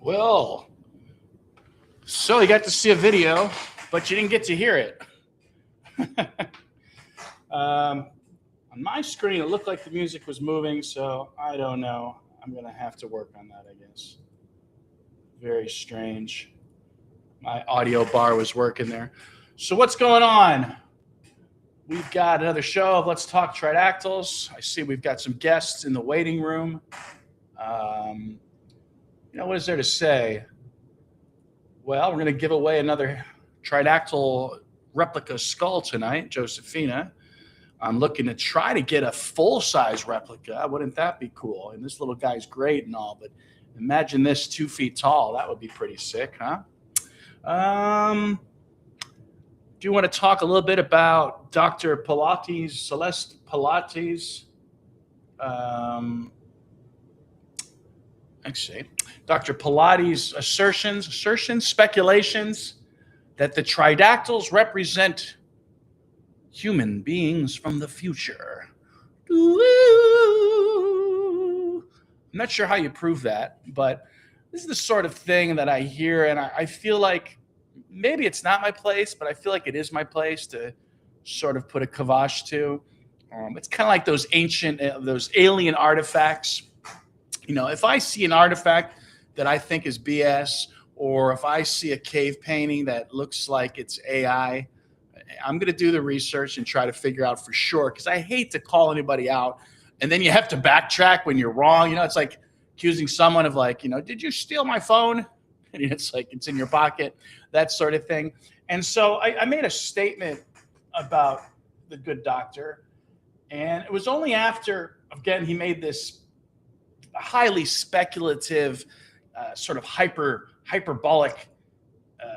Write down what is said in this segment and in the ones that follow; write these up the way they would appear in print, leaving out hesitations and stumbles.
Well, so you got to see a video, but you didn't get to hear it. On my screen, it looked like the music was moving, so I don't know. I'm going to have to work on that, I guess. Very strange. My audio bar was working there. So what's going on? We've got another show of Let's Talk Tridactyls. I see we've got some guests in the waiting room. What is there to say? Well, we're going to give away another Tridactyl replica skull tonight, Josephina. I'm looking to try to get a full-size replica. Wouldn't that be cool? And this little guy's great and all, but imagine this 2 feet tall. That would be pretty sick, huh? Do you want to talk a little bit about Dr. Pilates, Celeste Pilates? Let's see. Dr. Pilates' assertions, speculations that the Tridactyls represent human beings from the future. Ooh. I'm not sure how you prove that, but this is the sort of thing that I hear, and I feel like maybe it's not my place, but I feel like it is my place to sort of put a kibosh to. It's kind of like those those alien artifacts. If I see an artifact that I think is BS, or if I see a cave painting that looks like it's AI, I'm going to do the research and try to figure out for sure, because I hate to call anybody out and then you have to backtrack when you're wrong. It's like accusing someone of did you steal my phone? And it's like it's in your pocket, that sort of thing. And so I made a statement about the good doctor, and it was only after, again, he made this highly speculative, sort of hyperbolic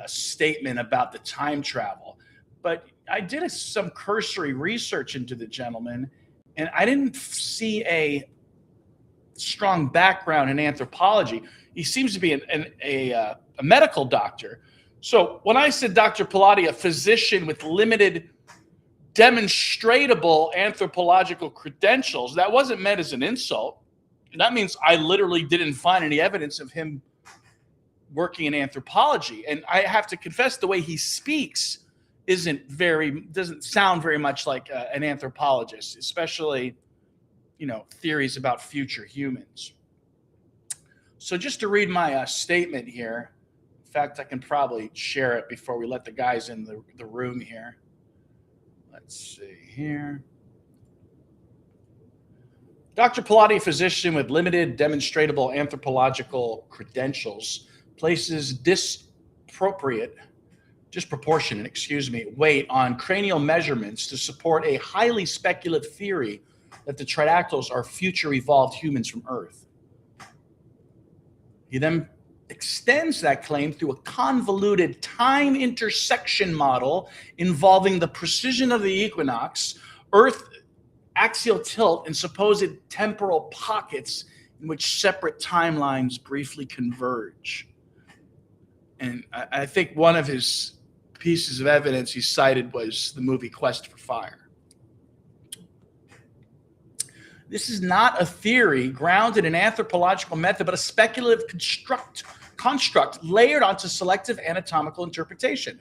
statement about the time travel. But I did some cursory research into the gentleman, and I didn't see a strong background in anthropology. He seems to be a medical doctor. So when I said Dr. Pilates, a physician with limited demonstratable anthropological credentials, that wasn't meant as an insult. And that means I literally didn't find any evidence of him working in anthropology. And I have to confess, the way he speaks doesn't sound very much like an anthropologist, especially, theories about future humans. So just to read my statement here, in fact, I can probably share it before we let the guys in the room here. Let's see here. Dr. Pilates, physician with limited demonstrable anthropological credentials, places disproportionate weight on cranial measurements to support a highly speculative theory that the Tridactyls are future evolved humans from Earth. He then extends that claim through a convoluted time intersection model involving the precision of the equinox, Earth axial tilt, and supposed temporal pockets in which separate timelines briefly converge. And I think one of his pieces of evidence he cited was the movie Quest for Fire. This is not a theory grounded in anthropological method, but a speculative construct layered onto selective anatomical interpretation.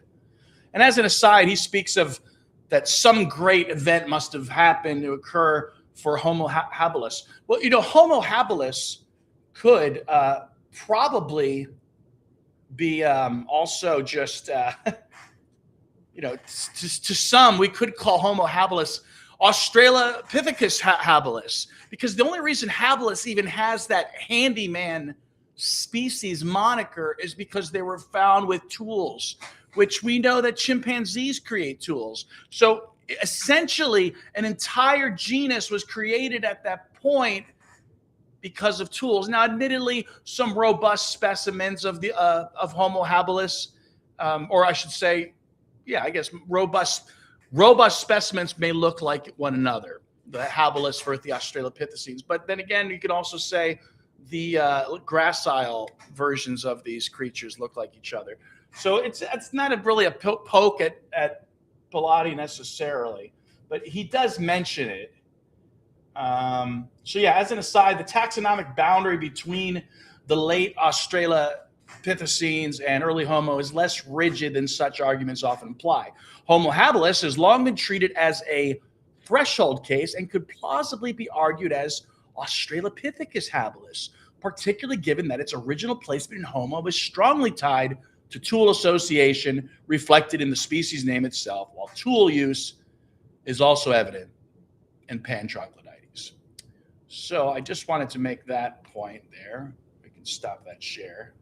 And as an aside, he speaks of that some great event must have happened to occur for Homo habilis. Well, Homo habilis could probably be also just, to some, we could call Homo habilis Australopithecus habilis, because the only reason habilis even has that handyman species moniker is because they were found with tools, which we know that chimpanzees create tools. So essentially, an entire genus was created at that point because of tools. Now, admittedly, some robust specimens of Homo habilis, or I should say, I guess robust specimens may look like one another, the habilis versus the Australopithecines. But then again, you could also say the gracile versions of these creatures look like each other. So it's not really a poke at Pilates necessarily, but he does mention it. So as an aside, the taxonomic boundary between the late Australopithecus Australopithecines and early Homo is less rigid than such arguments often imply. Homo habilis has long been treated as a threshold case and could plausibly be argued as Australopithecus habilis, particularly given that its original placement in Homo was strongly tied to tool association reflected in the species name itself, while tool use is also evident in Pan-Troglodytes. So I just wanted to make that point there. We can stop that share.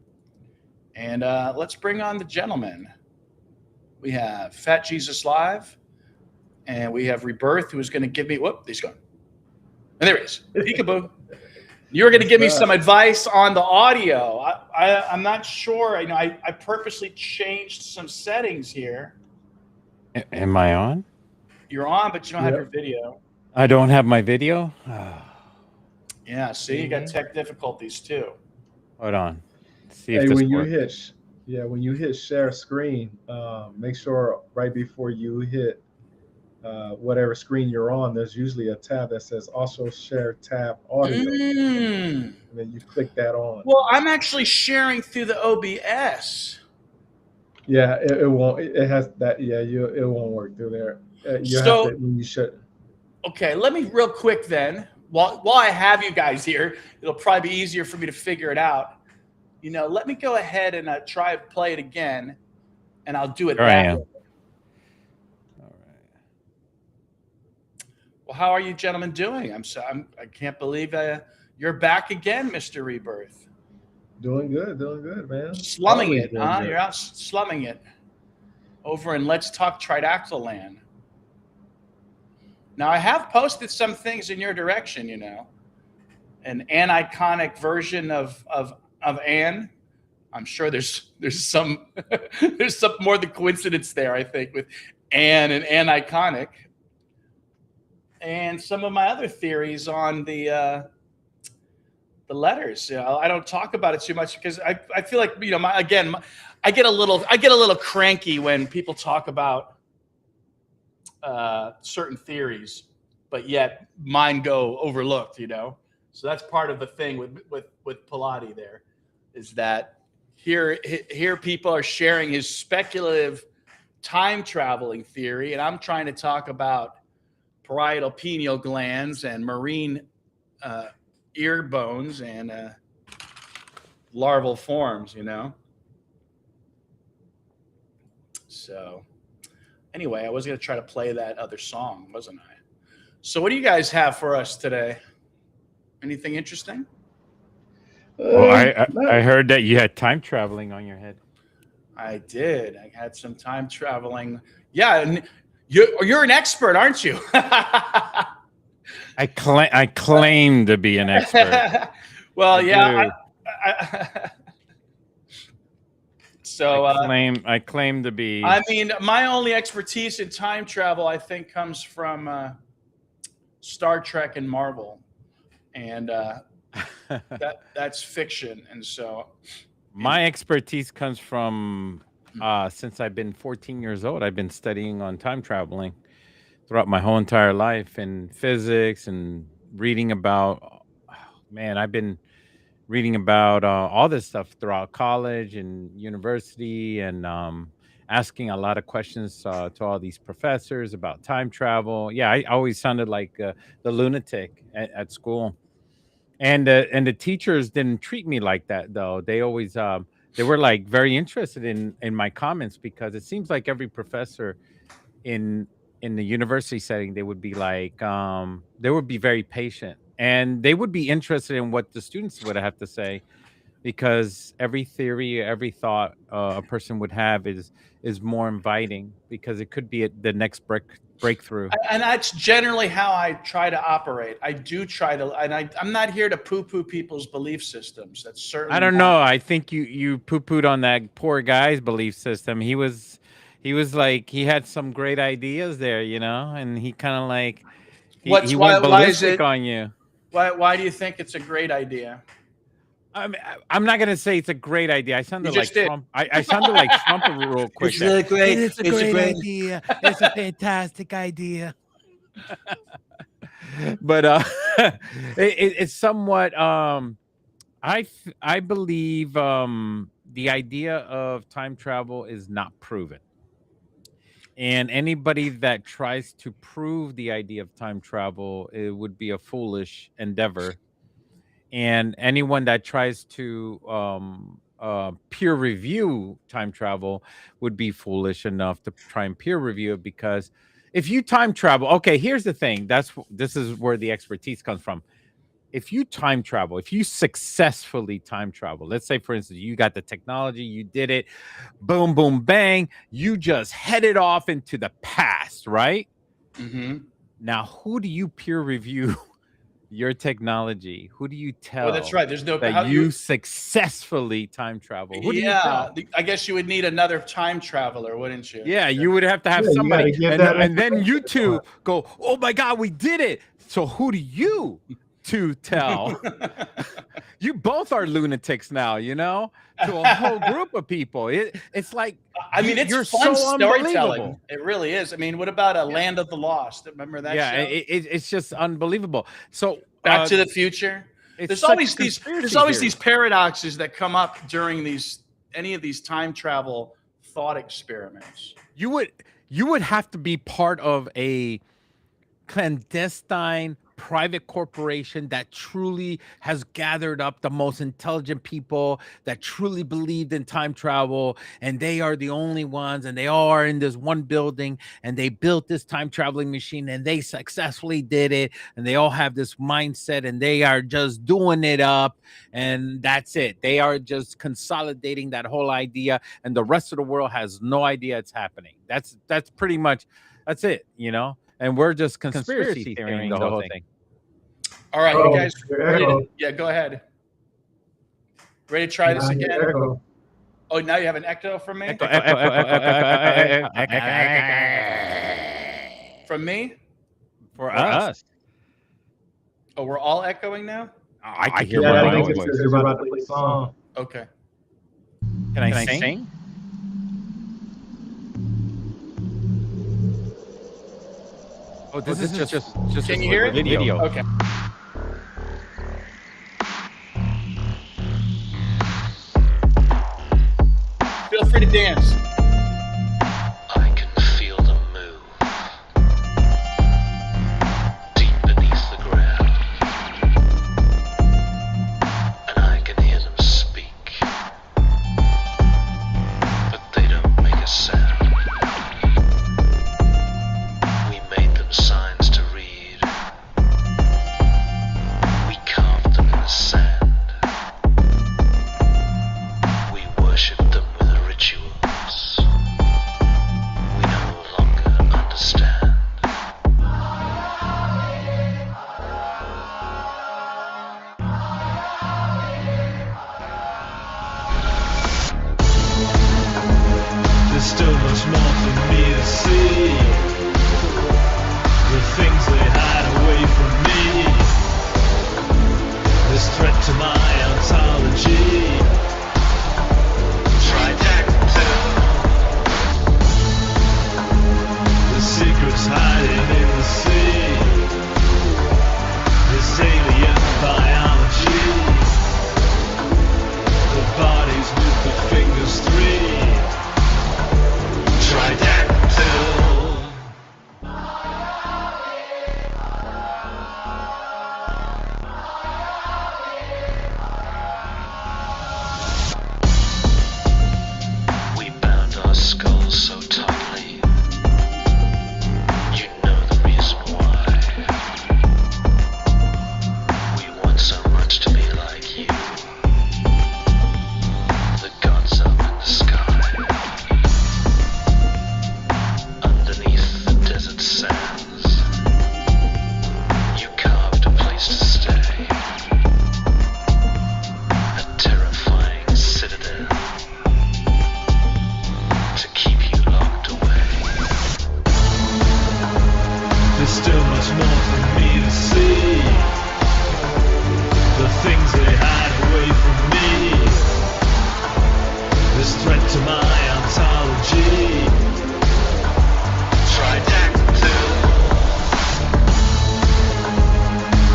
And let's bring on the gentleman. We have Fat Jesus Live, and we have Rebirth, who is going to give me, whoop, he's gone. And there he is, peekaboo. You're going to give me some advice on the audio. I'm not sure. I purposely changed some settings here. Am I on? You're on, but you don't have your video. I don't have my video? Yeah, see, you got tech difficulties too. Hold on. See if when you hit share screen, make sure right before you hit whatever screen you're on, there's usually a tab that says also share tab audio. And then you click that on. Well, I'm actually sharing through the OBS. Yeah, it won't. It has that. Yeah, it won't work through there. You have to when you should. Okay, let me real quick then. While I have you guys here, it'll probably be easier for me to figure it out. Let me go ahead and try to play it again, and I'll do it that way. All right. Well, how are you gentlemen doing? I can't believe you're back again, Mr. Rebirth. Doing good, man. Slumming it, huh? Good. You're out slumming it over in Let's Talk Tridactyl land. Now, I have posted some things in your direction, an aniconic version of Anne. I'm sure there's some there's some more than coincidence there, I think, with Anne and aniconic. And some of my other theories on the letters. I don't talk about it too much because I feel like I get a little cranky when people talk about certain theories, but yet mine go overlooked. So that's part of the thing with Pilati. There is that here people are sharing his speculative time traveling theory, and I'm trying to talk about parietal pineal glands and marine ear bones and larval forms, So anyway, I was going to try to play that other song, wasn't I? So what do you guys have for us today? Anything interesting? Well, I heard that you had time traveling on your head. I did. I had some time traveling. Yeah, and you're an expert, aren't you? I claim to be an expert. Well, I claim to be. I mean, my only expertise in time travel, I think, comes from Star Trek and Marvel, and that's fiction. And so, my expertise comes from since I've been 14 years old. I've been studying on time traveling throughout my whole entire life in physics and reading about. I've been reading about all this stuff throughout college and university, and asking a lot of questions to all these professors about time travel. Yeah, I always sounded like the lunatic at school, and the teachers didn't treat me like that though. They always they were like very interested in my comments, because it seems like every professor in the university setting, they would be like they would be very patient, and they would be interested in what the students would have to say, because every theory, every thought a person would have is more inviting, because it could be the next breakthrough. And that's generally how I try to operate. I do try to, and I'm not here to poo-poo people's belief systems. That's certainly. I don't know. I think you poo-pooed on that poor guy's belief system. He was like, he had some great ideas there, and he kind of like he went ballistic on you. Why do you think it's a great idea? I'm not gonna say it's a great idea. I sounded like Trump. I sounded like Trump real quick. It's a great idea. It's a fantastic idea. But it's somewhat. I believe the idea of time travel is not proven. And anybody that tries to prove the idea of time travel, it would be a foolish endeavor. And anyone that tries to peer review time travel would be foolish enough to try and peer review it, because if you time travel, okay, here's the thing. This is where the expertise comes from. If you time travel, if you successfully time travel, let's say, for instance, you got the technology, you did it, boom, boom, bang, you just headed off into the past, right? Mm-hmm. Now, who do you peer review your technology? Who do you tell? Well, that's right. There's no that you successfully time travel. Who do you tell? I guess you would need another time traveler, wouldn't you? Yeah, you would have to have somebody, and then you two go, "Oh my God, we did it!" So who do you to tell? You both are lunatics now, you know, to a whole group of people. It's like, I mean, it's fun storytelling. It really is. I mean, what about a Land of the Lost? Remember that? Yeah, show? It's just unbelievable. So Back to the Future. There's always these paradoxes that come up during any of these time travel thought experiments. You would have to be part of a clandestine private corporation that truly has gathered up the most intelligent people that truly believed in time travel, and they are the only ones, and they all are in this one building, and they built this time traveling machine, and they successfully did it, and they all have this mindset, and they are just doing it up, and that's it. They are just consolidating that whole idea, and the rest of the world has no idea it's happening. That's pretty much, that's it, you know. And we're just conspiracy theorying the whole thing. All right, you guys ready to, go ahead. Ready to try this again? Oh, now you have an echo from me? From me? For us. Oh, we're all echoing now? I can hear my own voice. You're about to play a song. Okay. Can I sing? Oh, this is just can you hear it? Video. Okay. Feel free to dance. I can feel them move deep beneath the ground, and I can hear them speak, but they don't make a sound. We made them signs to read. We carved them in the sand. We worshipped them with rituals we no longer understand. There's still much more for me to see. The things they hide away from me. This threat to my ontology. Tridactyls. The secrets hiding in the sea. This alien biology. The bodies with the fingers three. Tridactyl. We bound our skulls so tightly. You know the reason why. We want so much to be like you. The gods up in the sky. Underneath the desert sands. You carved a place to stay. A terrifying citadel. To keep you locked away. There's still much more for me to see. The things they hide away from me. This threat to my ontology. Tridactyl.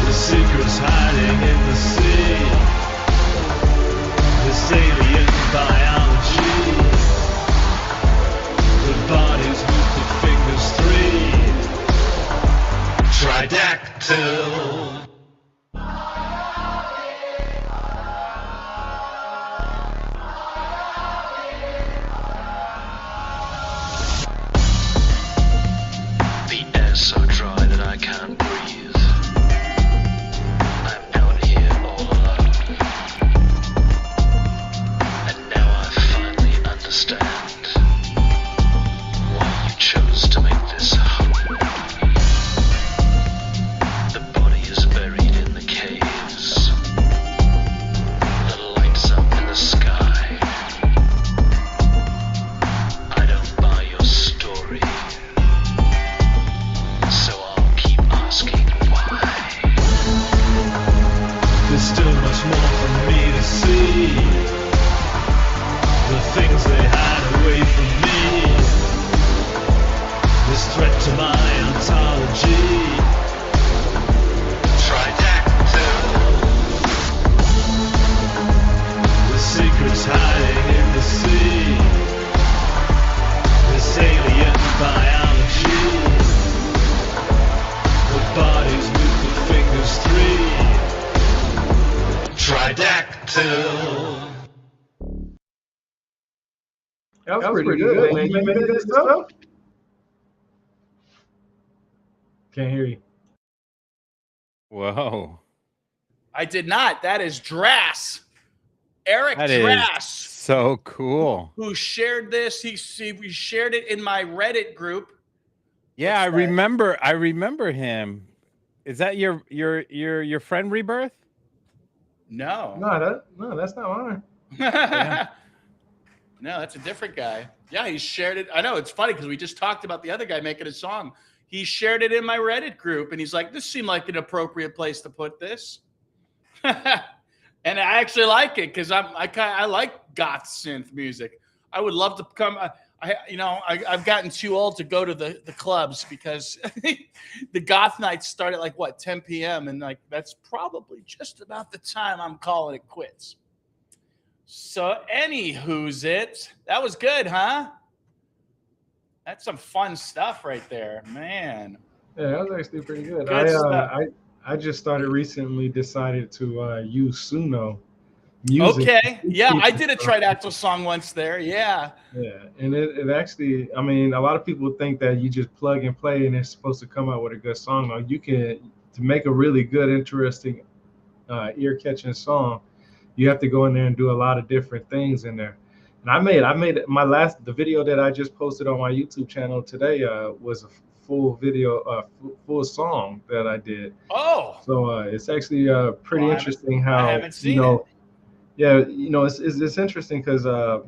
The secrets hiding in the sea. This alien biology. Tridactyl. The air's so dry that I can't breathe. I'm out here all alone. And now I finally understand why you chose to make this home. The body is buried in the caves. The lights up in the sky. I don't buy your story. So I'll keep asking why. There's still much more for me to see. The things they hide away from me. This threat to my ontology. Tridactyl. The secrets hiding in the sea. This alien biology. The bodies with the fingers three. Tridactyl. That was pretty good. Man. You made this stuff? Can't hear you. Whoa. I did not. That is Drass. Eric That is Drass, so cool. who shared this. He shared it in my Reddit group. Yeah, I What's that? remember him. Is that your friend Rebirth? No. No, that's not mine. Yeah. No, that's a different guy. Yeah, he shared it. I know, it's funny because we just talked about the other guy making a song. He shared it in my Reddit group, and he's like, "This seemed like an appropriate place to put this." And I actually like it because I like goth synth music. I would love to come. I've gotten too old to go to the clubs because the goth nights start at like what 10 p.m. and like that's probably just about the time I'm calling it quits. So anywho's it. That was good, huh? That's some fun stuff right there, man. Yeah, that was actually pretty good. Good stuff. I just started recently decided to use Suno music. Okay. Yeah, I did a Tridactyl song once there. Yeah. Yeah, and it actually, I mean, a lot of people think that you just plug and play and it's supposed to come out with a good song. No, you can, to make a really good, interesting, ear-catching song, you have to go in there and do a lot of different things in there. And I made the video that I just posted on my YouTube channel today was a full video, full song that I did. Oh. So it's actually pretty interesting I how, haven't seen it. yeah, it's interesting because a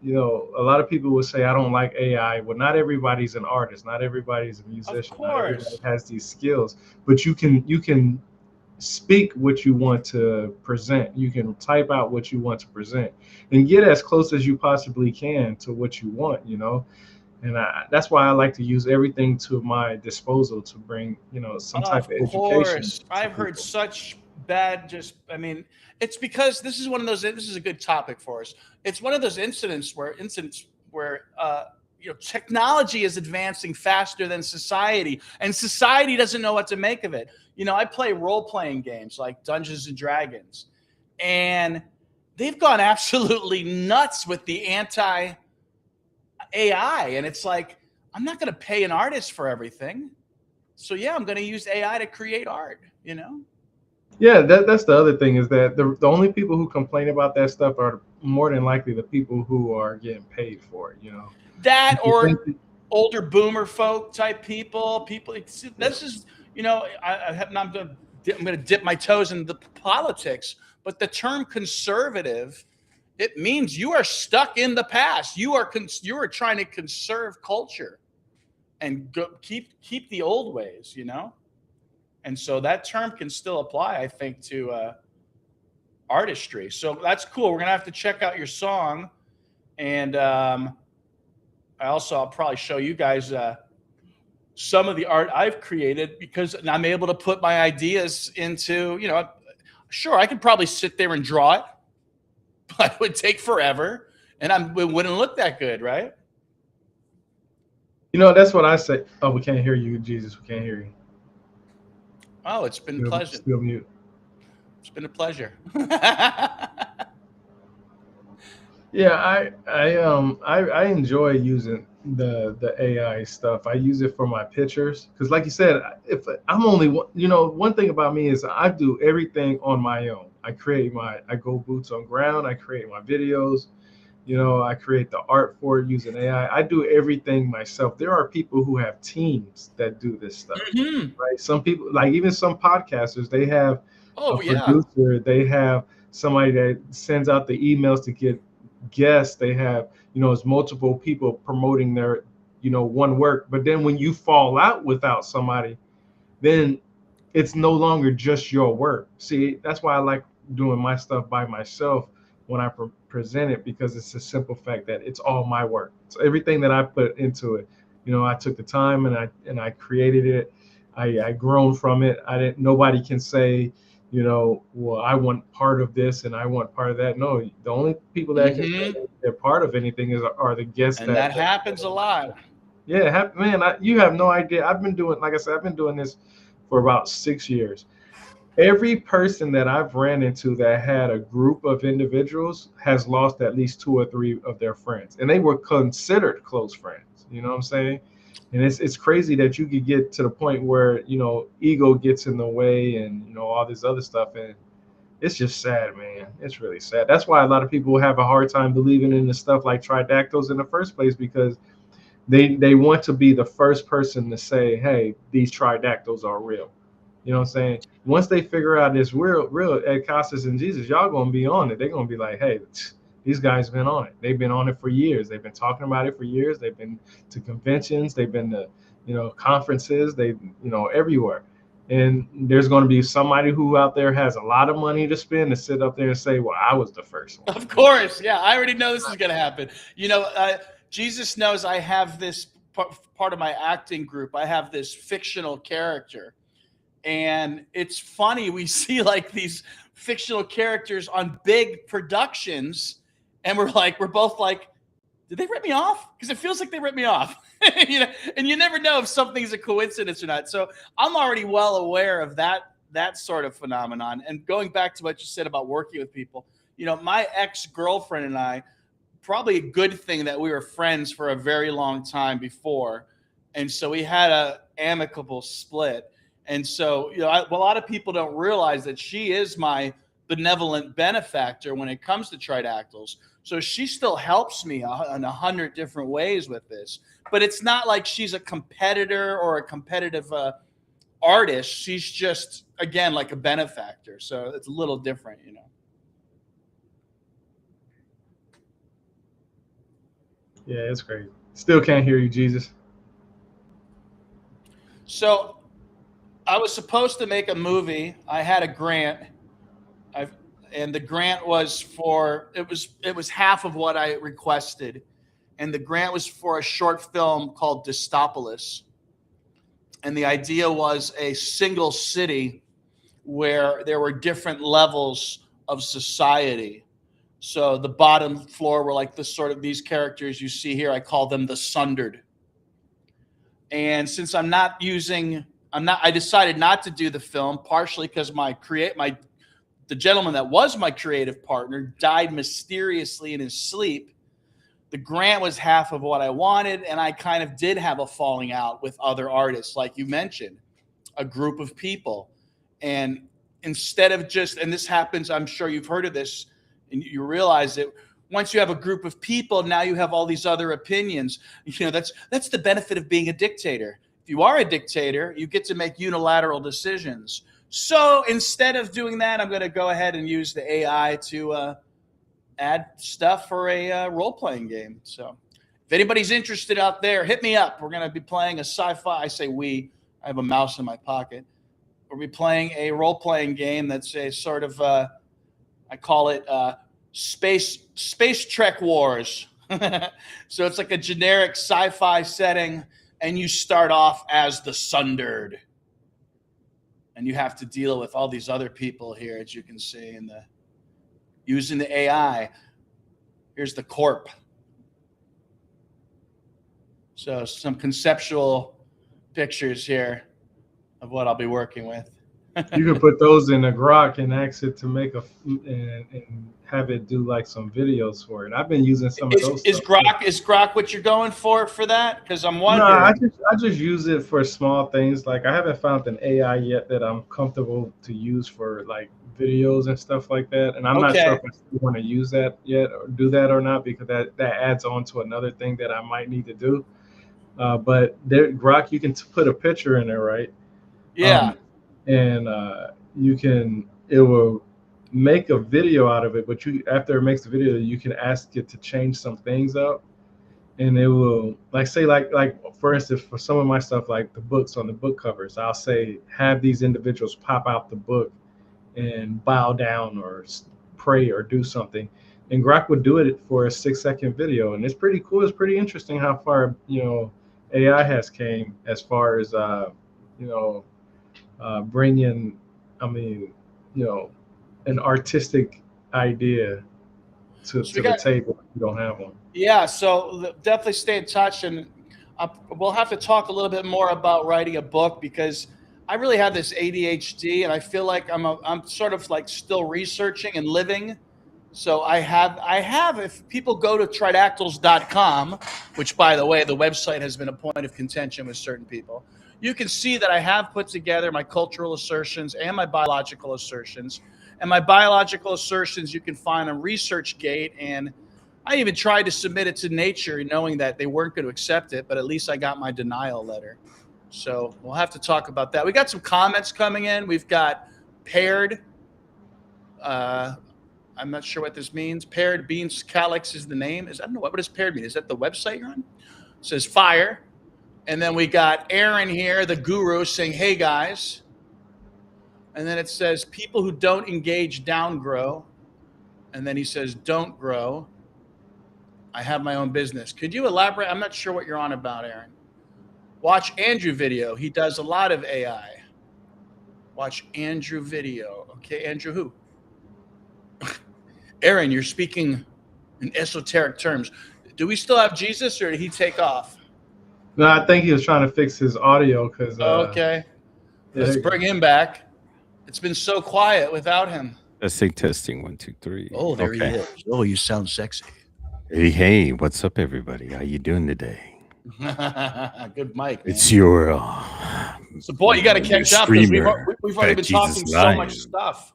lot of people will say I don't like AI. Well, not everybody's an artist, not everybody's a musician, Of not everybody course. has these skills. But you can speak what you want to present. You can type out what you want to present and get as close as you possibly can to what you want. And that's why I like to use everything to my disposal to bring some type of education. Of course. I've heard such bad it's because this is a good topic for us. It's one of those incidents where technology is advancing faster than society, and society doesn't know what to make of it. I play role-playing games like Dungeons and Dragons, and they've gone absolutely nuts with the anti-AI, and it's like, I'm not going to pay an artist for everything. So yeah, I'm going to use AI to create art, Yeah, that's the other thing is that the only people who complain about that stuff are more than likely the people who are getting paid for it, That or older boomer folk type people. This is, I'm going to dip my toes in the politics, but the term conservative, it means you are stuck in the past. You are trying to conserve culture and keep the old ways, And so that term can still apply, I think, to artistry. So that's cool. We're going to have to check out your song. And I'll probably show you guys some of the art I've created because I'm able to put my ideas into, sure, I could probably sit there and draw it, but it would take forever and it wouldn't look that good, right? That's what I say. Oh, we can't hear you, Jesus. We can't hear you. Oh, it's been pleasant. Still mute. It's been a pleasure. Yeah, I enjoy using the AI stuff. I use it for my pictures because, like you said, if I'm only one, one thing about me is I do everything on my own. I go boots on ground. I create my videos. I create the art for it using AI. I do everything myself. There are people who have teams that do this stuff, Mhm. right? Some people, like even some podcasters, they have a Oh, yeah. producer. They have somebody that sends out the emails to get guests. They have, it's multiple people promoting their, one work. But then when you fall out without somebody, then it's no longer just your work. See, that's why I like doing my stuff by myself when I present it, because it's a simple fact that it's all my work. So everything that I put into it, I took the time and I created it. I grown from it. Nobody can say, well, I want part of this and I want part of that. No, the only people that can say Mhm. that they're part of anything are the guests And that happens a lot. yeah, man, you have no idea. Like I said, I've been doing this for about 6 years. Every person that I've ran into that had a group of individuals has lost at least 2 or 3 of their friends, and they were considered close friends. You know what I'm saying? And it's crazy that you could get to the point where ego gets in the way and all this other stuff, and it's just sad, man. It's really sad. That's why a lot of people have a hard time believing in the stuff like Tridactyls in the first place, because they want to be the first person to say, hey, these Tridactyls are real. You know what I'm saying? Once they figure out it's real at Casas and Jesus, y'all gonna be on it. They're gonna be like, hey, these guys been on it. They've been on it for years. They've been talking about it for years. They've been to conventions. They've been to, conferences. They, everywhere. And there's going to be somebody who out there has a lot of money to spend to sit up there and say, well, I was the first one. Of course. Yeah, I already know this is going to happen. Jesus knows I have this part of my acting group. I have this fictional character. And it's funny, we see like these fictional characters on big productions, and we're both like, did they rip me off? Because it feels like they ripped me off. And you never know if something's a coincidence or not. So I'm already well aware of that sort of phenomenon. And going back to what you said about working with people, my ex-girlfriend and I, probably a good thing that we were friends for a very long time before. And so we had a amicable split. And so, a lot of people don't realize that she is my benevolent benefactor when it comes to Tridactyls. So she still helps me in 100 different ways with this. But it's not like she's a competitor or a competitive artist. She's just, again, like a benefactor. So it's a little different, Yeah, it's crazy. Still can't hear you, Jesus. So I was supposed to make a movie. I had a grant. And the grant was it was half of what I requested. And the grant was for a short film called Tridactyls. And the idea was a single city where there were different levels of society. So the bottom floor were like these characters you see here. I call them the Sundered. And since I decided not to do the film, partially because the gentleman that was my creative partner died mysteriously in his sleep. The grant was half of what I wanted, and I kind of did have a falling out with other artists, like you mentioned, a group of people. And instead of and this happens, I'm sure you've heard of this, and you realize that once you have a group of people, now you have all these other opinions. That's the benefit of being a dictator. If you are a dictator, you get to make unilateral decisions. So instead of doing that, I'm going to go ahead and use the AI to add stuff for a role-playing game. So if anybody's interested out there, hit me up. We're going to be playing a sci-fi. I say we. I have a mouse in my pocket. We'll be playing a role-playing game that's a sort of, I call it Space Trek Wars. So it's like a generic sci-fi setting, and you start off as the Sundered. And you have to deal with all these other people here, as you can see, using the AI. Here's the corp. So some conceptual pictures here of what I'll be working with. You can put those in a Grok and ask it to make and have it do like some videos for it. I've been using some of those Is stuff too. Grok what you're going for that? Because I'm No, I wondering. just use it for small things. Like I haven't found an AI yet that I'm comfortable to use for like videos and stuff like that. And I'm not sure Okay. if I still want to use that yet or do that or not because that adds on to another thing that I might need to do. But there, Grok, you can put a picture in there, right? Yeah. And you can it will make a video out of it. But you after it makes the video, you can ask it to change some things up and it will like say like for instance for some of my stuff like the books on the book covers I'll say have these individuals pop out the book and bow down or pray or do something and Grok would do it for a 6-second video and it's pretty cool. It's pretty interesting how far AI has came as far as you know bringing I mean you know an artistic idea So we to the got table if you don't have one. Yeah, so definitely stay in touch, and we'll have to talk a little bit more about writing a book because I really have this ADHD, and I feel like I'm sort of like still researching and living. So I have. If people go to Tridactyls.com, which by the way, the website has been a point of contention with certain people, you can see that I have put together my cultural assertions and my biological assertions. And my biological assertions you can find on ResearchGate, and I even tried to submit it to Nature, knowing that they weren't going to accept it, but at least I got my denial letter. So we'll have to talk about that. We got some comments coming in. We've got paired. I'm not sure what this means. Paired beans calyx is the name. I don't know what does paired mean. Is that the website you're on? It says fire. And then we got Aaron here, the guru, saying, "Hey guys." And then it says people who don't engage down grow. And then he says, "Don't grow. I have my own business." Could you elaborate? I'm not sure what you're on about, Aaron. Watch Andrew video. He does a lot of AI. Watch Andrew video. Okay, Andrew who? Aaron, you're speaking in esoteric terms. Do we still have Jesus or did he take off? No, I think he was trying to fix his audio because. Okay. Let's bring him back. It's been so quiet without him. Let's say testing 1, 2, 3. Oh, there he is. Oh, you sound sexy. Hey, what's up, everybody? How you doing today? Good mic. It's your so, boy, you got to catch up because we've already been talking so much stuff.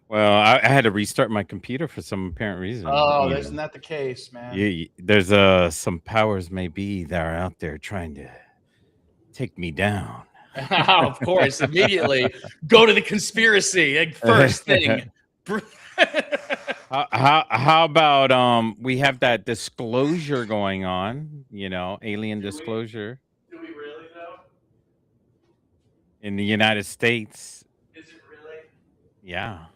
Well, I had to restart my computer for some apparent reason. Oh, isn't that the case, man? Yeah, there's some powers maybe that are out there trying to take me down. Of course, immediately go to the conspiracy like, first thing. How about we have that disclosure going on? Alien disclosure. Do we really though? In the United States? Is it really? Yeah.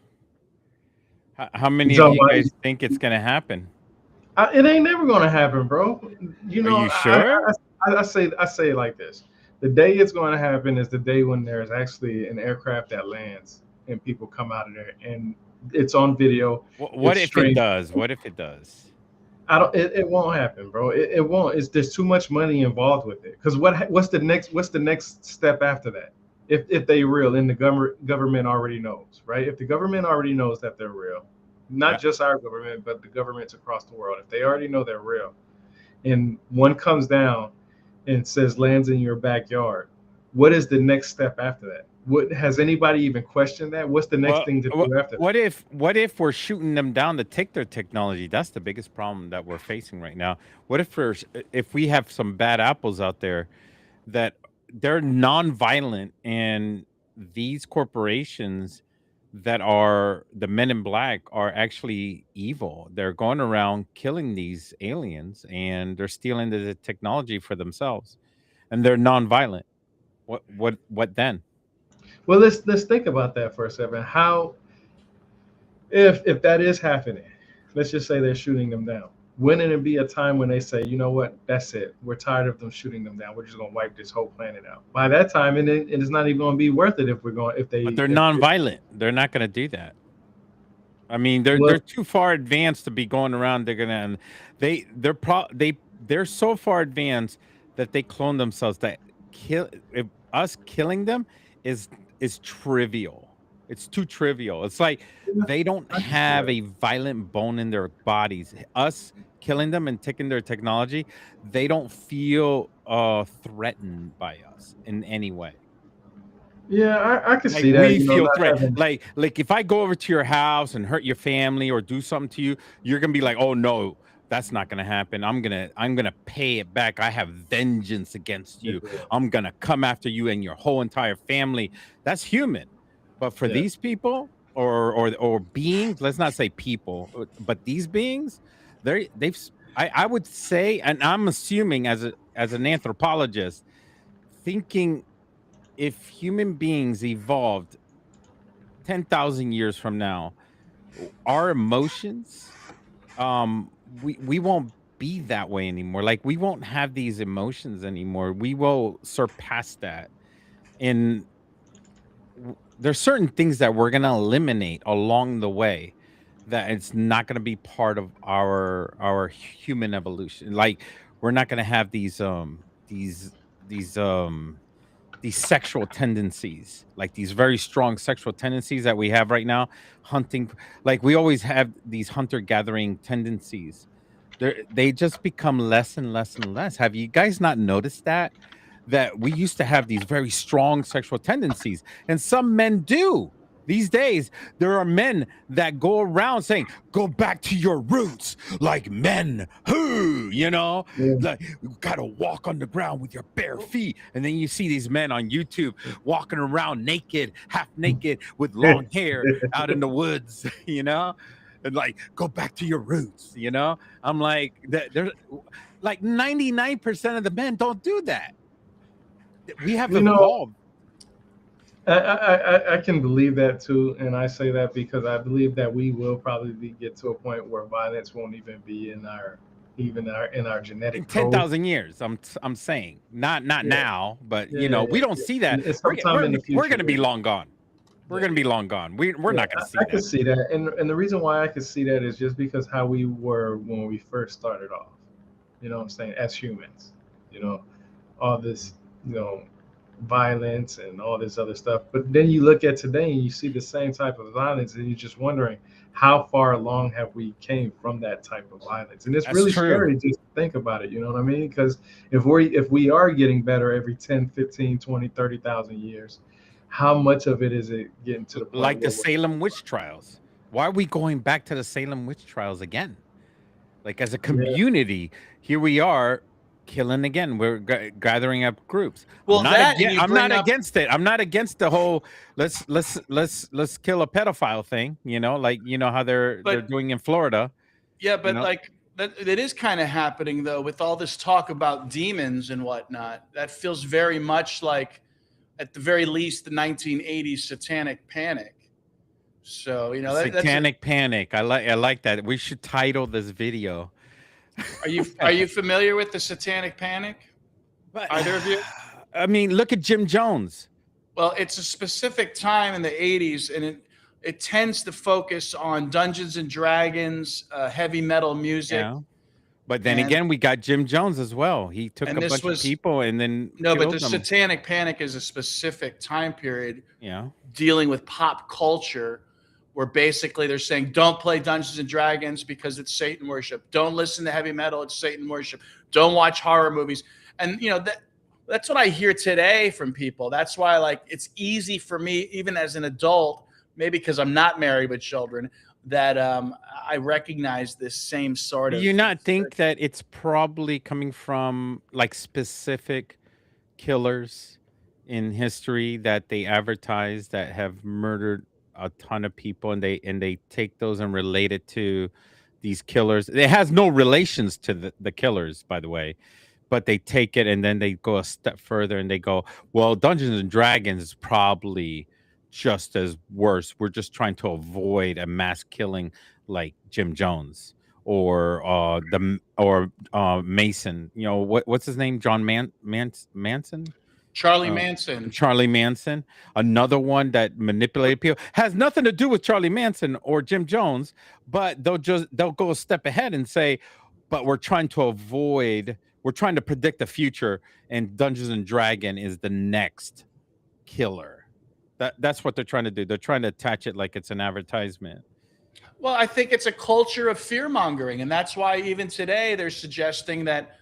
How many of you guys think it's gonna happen? It ain't never gonna happen, bro. Are you sure? I say it like this: the day it's going to happen is the day when there's actually an aircraft that lands and people come out of there, and it's on video. What if it does? What if it does? It won't happen, bro. It won't. There's too much money involved with it. Because what's the next step after that? If they real and the government already knows, right? If the government already knows that they're real, not just our government, but the governments across the world, if they already know they're real, and one comes down and says lands in your backyard, what is the next step after that? What has anybody even questioned that? What's the next thing to do after that? What if we're shooting them down to take their technology? That's the biggest problem that we're facing right now. What if we have some bad apples out there that they're non-violent, and these corporations that are the men in black are actually evil? They're going around killing these aliens and they're stealing the technology for themselves, and they're non-violent. What then? Well, let's think about that for a second. How if that is happening, let's just say they're shooting them down. Wouldn't it be a time when they say, you know what, that's it, we're tired of them shooting them down, we're just going to wipe this whole planet out? By that time, it is not even going to be worth it But they're non-violent. They're not going to do that. I mean, they're too far advanced to be going around. They're so far advanced that they clone themselves. That kill us killing them is trivial. It's too trivial. It's like they don't I can see have that. a violent bone in their bodies. Us killing them and taking their technology, they don't feel threatened by us in any way. Yeah, I can Like see that. we You know, feel not threat. having. Like if I go over to your house and hurt your family or do something to you, you're gonna be like, oh no, that's not gonna happen. I'm gonna pay it back. I have vengeance against you. Yeah, I'm gonna come after you and your whole entire family. That's human. But for yeah. these people or beings, let's not say people, but these beings, I would say, and I'm assuming as an anthropologist, thinking if human beings evolved 10,000 years from now, our emotions, we won't be that way anymore. Like we won't have these emotions anymore. We will surpass that. And there's certain things that we're gonna eliminate along the way that it's not gonna be part of our human evolution. Like we're not gonna have these these sexual tendencies, like these very strong sexual tendencies that we have right now, hunting, like we always have these hunter gathering tendencies. They just become less and less and less. Have you guys not noticed that we used to have these very strong sexual tendencies, and some men do. These days, there are men that go around saying, "Go back to your roots, like men who, Yeah. like you gotta walk on the ground with your bare feet." And then you see these men on YouTube walking around naked, half naked, with long hair out in the woods, and like, go back to your roots. I'm like, there's like 99% of the men don't do that. We have You know, evolved. I can believe that too, and I say that because I believe that we will probably get to a point where violence won't even be in our In genetic code. 10,000 years, I'm saying, not Yeah. now, but Yeah, we don't see that. it's sometime in the future. We're going to be yeah. long gone. We're Yeah. going to be long gone. We're Yeah, not going to see I that. can see that, and the reason why I can see that is just because how we were when we first started off. You know what I'm saying? As humans, all this, violence and all this other stuff. But then you look at today and you see the same type of violence, and you're just wondering how far along have we came from that type of violence. And it's That's really true. scary just to think about it, you know what I mean? Because if we are getting better every 10, 15, 20, 30,000 years, how much of it is it getting to the point Like the where Salem witch trials. Why are we going back to the Salem witch trials again? Like as a community, here we are killing again. We're gathering up groups. Well, I'm not that, and against, you I'm not bring up, against it. I'm not against the whole let's kill a pedophile thing. Like how they're but doing in Florida. yeah, You but know, like that, it is kind of happening though with all this talk about demons and whatnot. That feels very much like, at the very least, the 1980s satanic panic. So that's satanic panic. I like that. We should title this video. Are you familiar with the satanic panic? But Either of you? I mean, look at Jim Jones. Well, it's a specific time in the 80s, and it tends to focus on Dungeons and Dragons, heavy metal music. Yeah. But then And- again, we got Jim Jones as well. He took And a this bunch was- of people and then No, but killed the them. satanic panic is a specific time period Yeah. dealing with pop culture, where basically they're saying, don't play Dungeons and Dragons because it's Satan worship. Don't listen to heavy metal, it's Satan worship. Don't watch horror movies. And that's what I hear today from people. That's why, like, it's easy for me, even as an adult, maybe because I'm not married with children, that I recognize this same sort Do of. you not think that it's probably coming from like specific killers in history that they advertise that have murdered a ton of people, and they take those and relate it to these killers? It has no relations to the killers, by the way, but they take it and then they go a step further and they go, well, Dungeons and Dragons is probably just as worse. We're just trying to avoid a mass killing like Jim Jones or Mason. What's his name? John Manson? Charlie Manson. Charlie Manson, another one that manipulated people. Has nothing to do with Charlie Manson or Jim Jones, but they'll go a step ahead and say, but we're we're trying to predict the future, and Dungeons and Dragon is the next killer. That's what they're trying to do. They're trying to attach it like it's an advertisement. Well, I think it's a culture of fear mongering, and that's why even today they're suggesting that,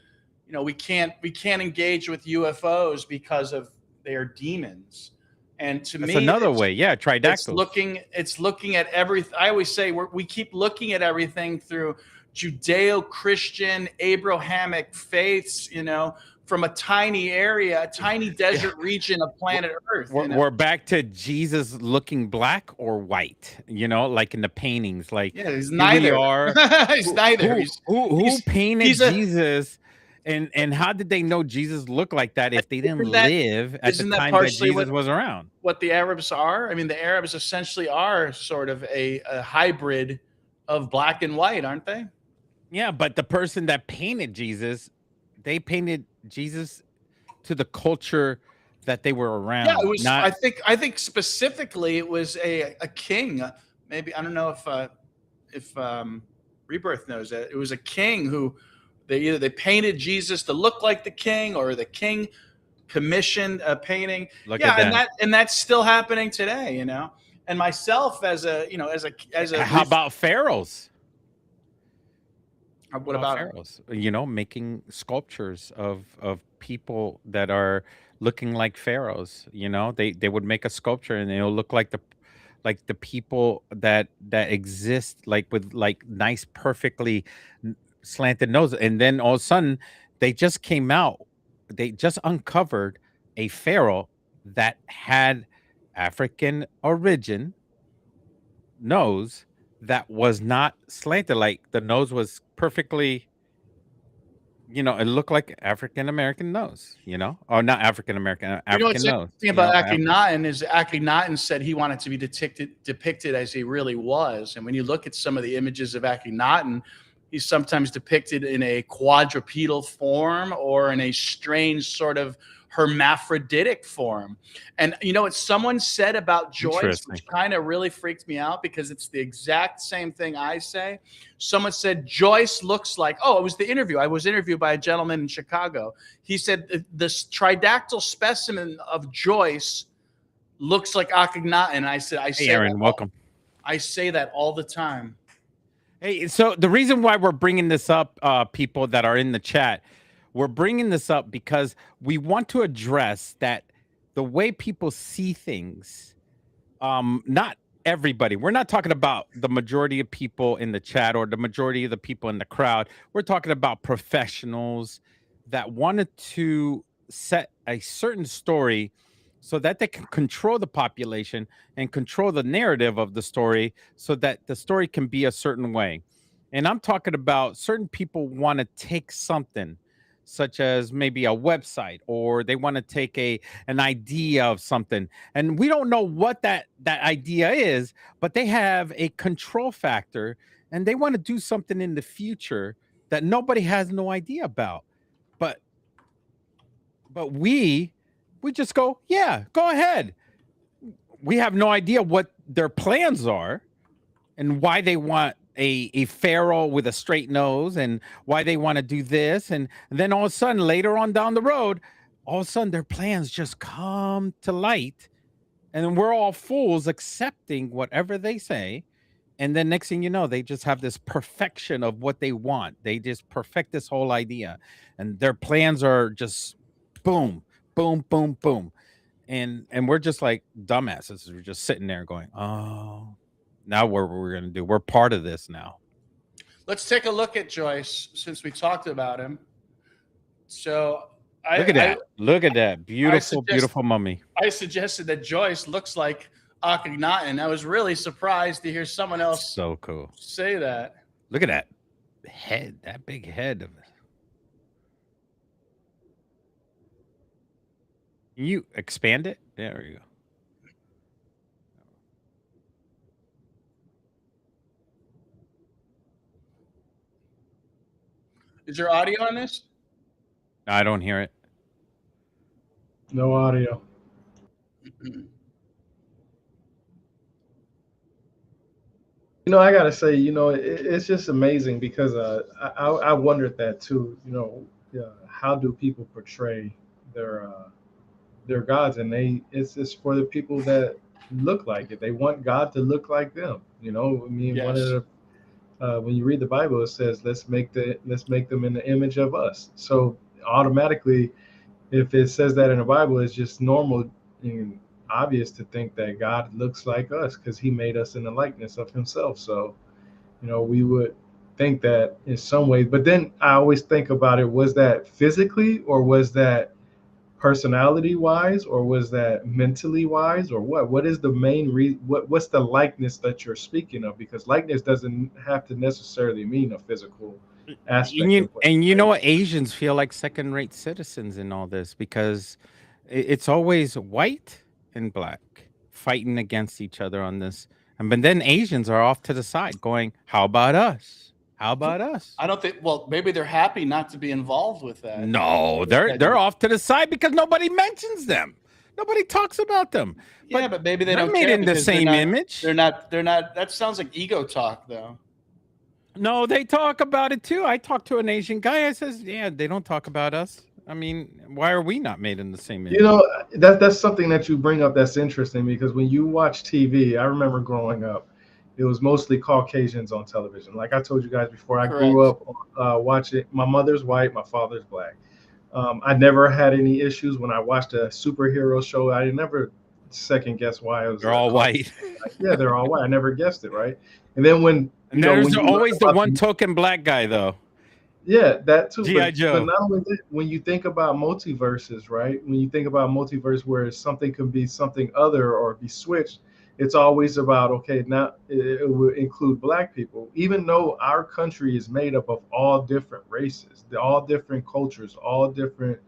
you know, we can't engage with UFOs because of they are demons. And to That's me, another way. Yeah, Tridactyls. It's looking at everything. I always say we keep looking at everything through Judeo-Christian, Abrahamic faiths, you know, from a tiny area, a tiny desert region of planet Earth. We're back to Jesus looking black or white, you know, like in the paintings. Like, yeah, he's neither. He's neither. Who painted Jesus? And how did they know Jesus looked like that if they didn't live at the time that Jesus was around? What the Arabs are? I mean, the Arabs essentially are sort of a hybrid of black and white, aren't they? Yeah, but the person that painted Jesus, they painted Jesus to the culture that they were around. Yeah, it was. I think specifically it was a king. Maybe I don't know if Rebirth knows that it was a king who they painted Jesus to look like the king, or the king commissioned a painting. Look at that. and that's still happening today, you know. And myself as a how about pharaohs? What about pharaohs? You know, making sculptures of people that are looking like pharaohs. You know, they would make a sculpture and it'll look like the people that exist, like with like nice, perfectly slanted nose. And then all of a sudden, they just came out. They just uncovered a pharaoh that had African origin nose that was not slanted. Like the nose was perfectly, you know, it looked like African American nose, you know, or not African American, African nose. The thing about Akhenaten is Akhenaten said he wanted to be depicted as he really was. And when you look at some of the images of Akhenaten, he's sometimes depicted in a quadrupedal form or in a strange sort of hermaphroditic form. And you know what someone said about Joyce, which kind of really freaked me out because it's the exact same thing I say. Someone said Joyce looks like, it was the interview. I was interviewed by a gentleman in Chicago. He said this tridactyl specimen of Joyce looks like Akhenaten. I said, hey, Aaron, welcome. I say that all the time. Hey, so the reason why we're bringing this up, people that are in the chat, we're bringing this up because we want to address that the way people see things, not everybody. We're not talking about the majority of people in the chat or the majority of the people in the crowd. We're talking about professionals that wanted to set a certain story so that they can control the population and control the narrative of the story so that the story can be a certain way. And I'm talking about certain people want to take something such as maybe a website, or they want to take an idea of something. And we don't know what that idea is, but they have a control factor and they want to do something in the future that nobody has no idea about. But we just go, yeah, go ahead. We have no idea what their plans are and why they want a pharaoh with a straight nose and why they want to do this. And then all of a sudden, later on down the road, all of a sudden their plans just come to light. And then we're all fools accepting whatever they say. And then next thing you know, they just have this perfection of what they want. They just perfect this whole idea. And their plans are just boom, boom, boom, boom. And we're just like dumbasses. We're just sitting there going, oh, now what we're going to do? We're part of this now. Let's take a look at Joyce since we talked about him. So look at that beautiful mummy. I suggested that Joyce looks like Akhenaten. I was really surprised to hear someone else so cool say that. Look at that head, that big head of it. Can you expand it? There we go. Is there audio on this? I don't hear it. No audio. Mm-hmm. You know, I gotta say, you know, it's just amazing because I wondered that too. You know, how do people portray their gods, and it's for the people that look like it. They want God to look like them. You know, I mean, one of Yes. the when you read the Bible, it says, let's make them in the image of us." So automatically, if it says that in the Bible, it's just normal and obvious to think that God looks like us because He made us in the likeness of Himself. So, you know, we would think that in some ways. But then I always think about it: was that physically, or was that personality wise, or was that mentally wise, or what is the main reason? What's the likeness that you're speaking of? Because likeness doesn't have to necessarily mean a physical aspect of what And you you're know saying. what? Asians feel like second-rate citizens in all this because it's always white and black fighting against each other on this. And but then Asians are off to the side going, "How about us? How about us?" I don't think. Well, maybe they're happy not to be involved with that. No, That they're off to the side because nobody mentions them. Nobody talks about them. Yeah, but maybe they they're don't made care in the because they're same not. image. They're not. They're not. That sounds like ego talk, though. No, they talk about it too. I talked to an Asian guy. I says, "Yeah, they don't talk about us. I mean, why are we not made in the same You image?" know, that's something that you bring up that's interesting, because when you watch TV, I remember growing up, it was mostly Caucasians on television. Like I told you guys before, I grew Correct. up watching. My mother's white, my father's black. I never had any issues when I watched a superhero show. I never second guess why it was They're a all Caucasian. white. Like, yeah, they're all white. I never guessed it, right? And then when And when there's you learn always the about one token black guy, though. yeah, that too. G.I. But Joe. not only that, when you think about multiverses, right? When you think about multiverse where something can be something other or be switched, it's always about, okay, now it will include black people, even though our country is made up of all different races, all different cultures, all different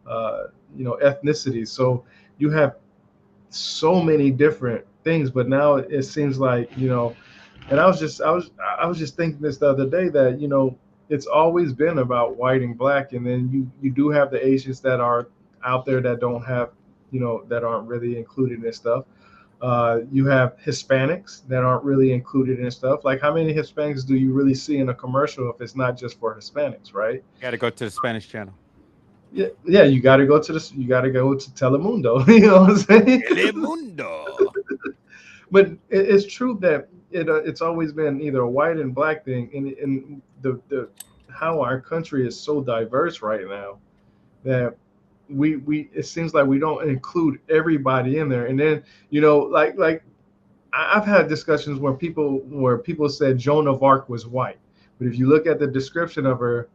ethnicities. So you have so many different things, but now it seems like, and I was just thinking this the other day that, it's always been about white and black, and then you do have the Asians that are out there that don't have, that aren't really included in stuff. You have Hispanics that aren't really included in stuff. Like, how many Hispanics do you really see in a commercial if it's not just for Hispanics, right? Got to go to the Spanish channel. Yeah, yeah. You got to go to this. You got to go to Telemundo. You know what I'm saying? Telemundo. But it's true that it's always been either a white and black thing, and the how our country is so diverse right now that we it seems like we don't include everybody in there. And then, like I've had discussions where people said Joan of Arc was white, but if you look at the description of her,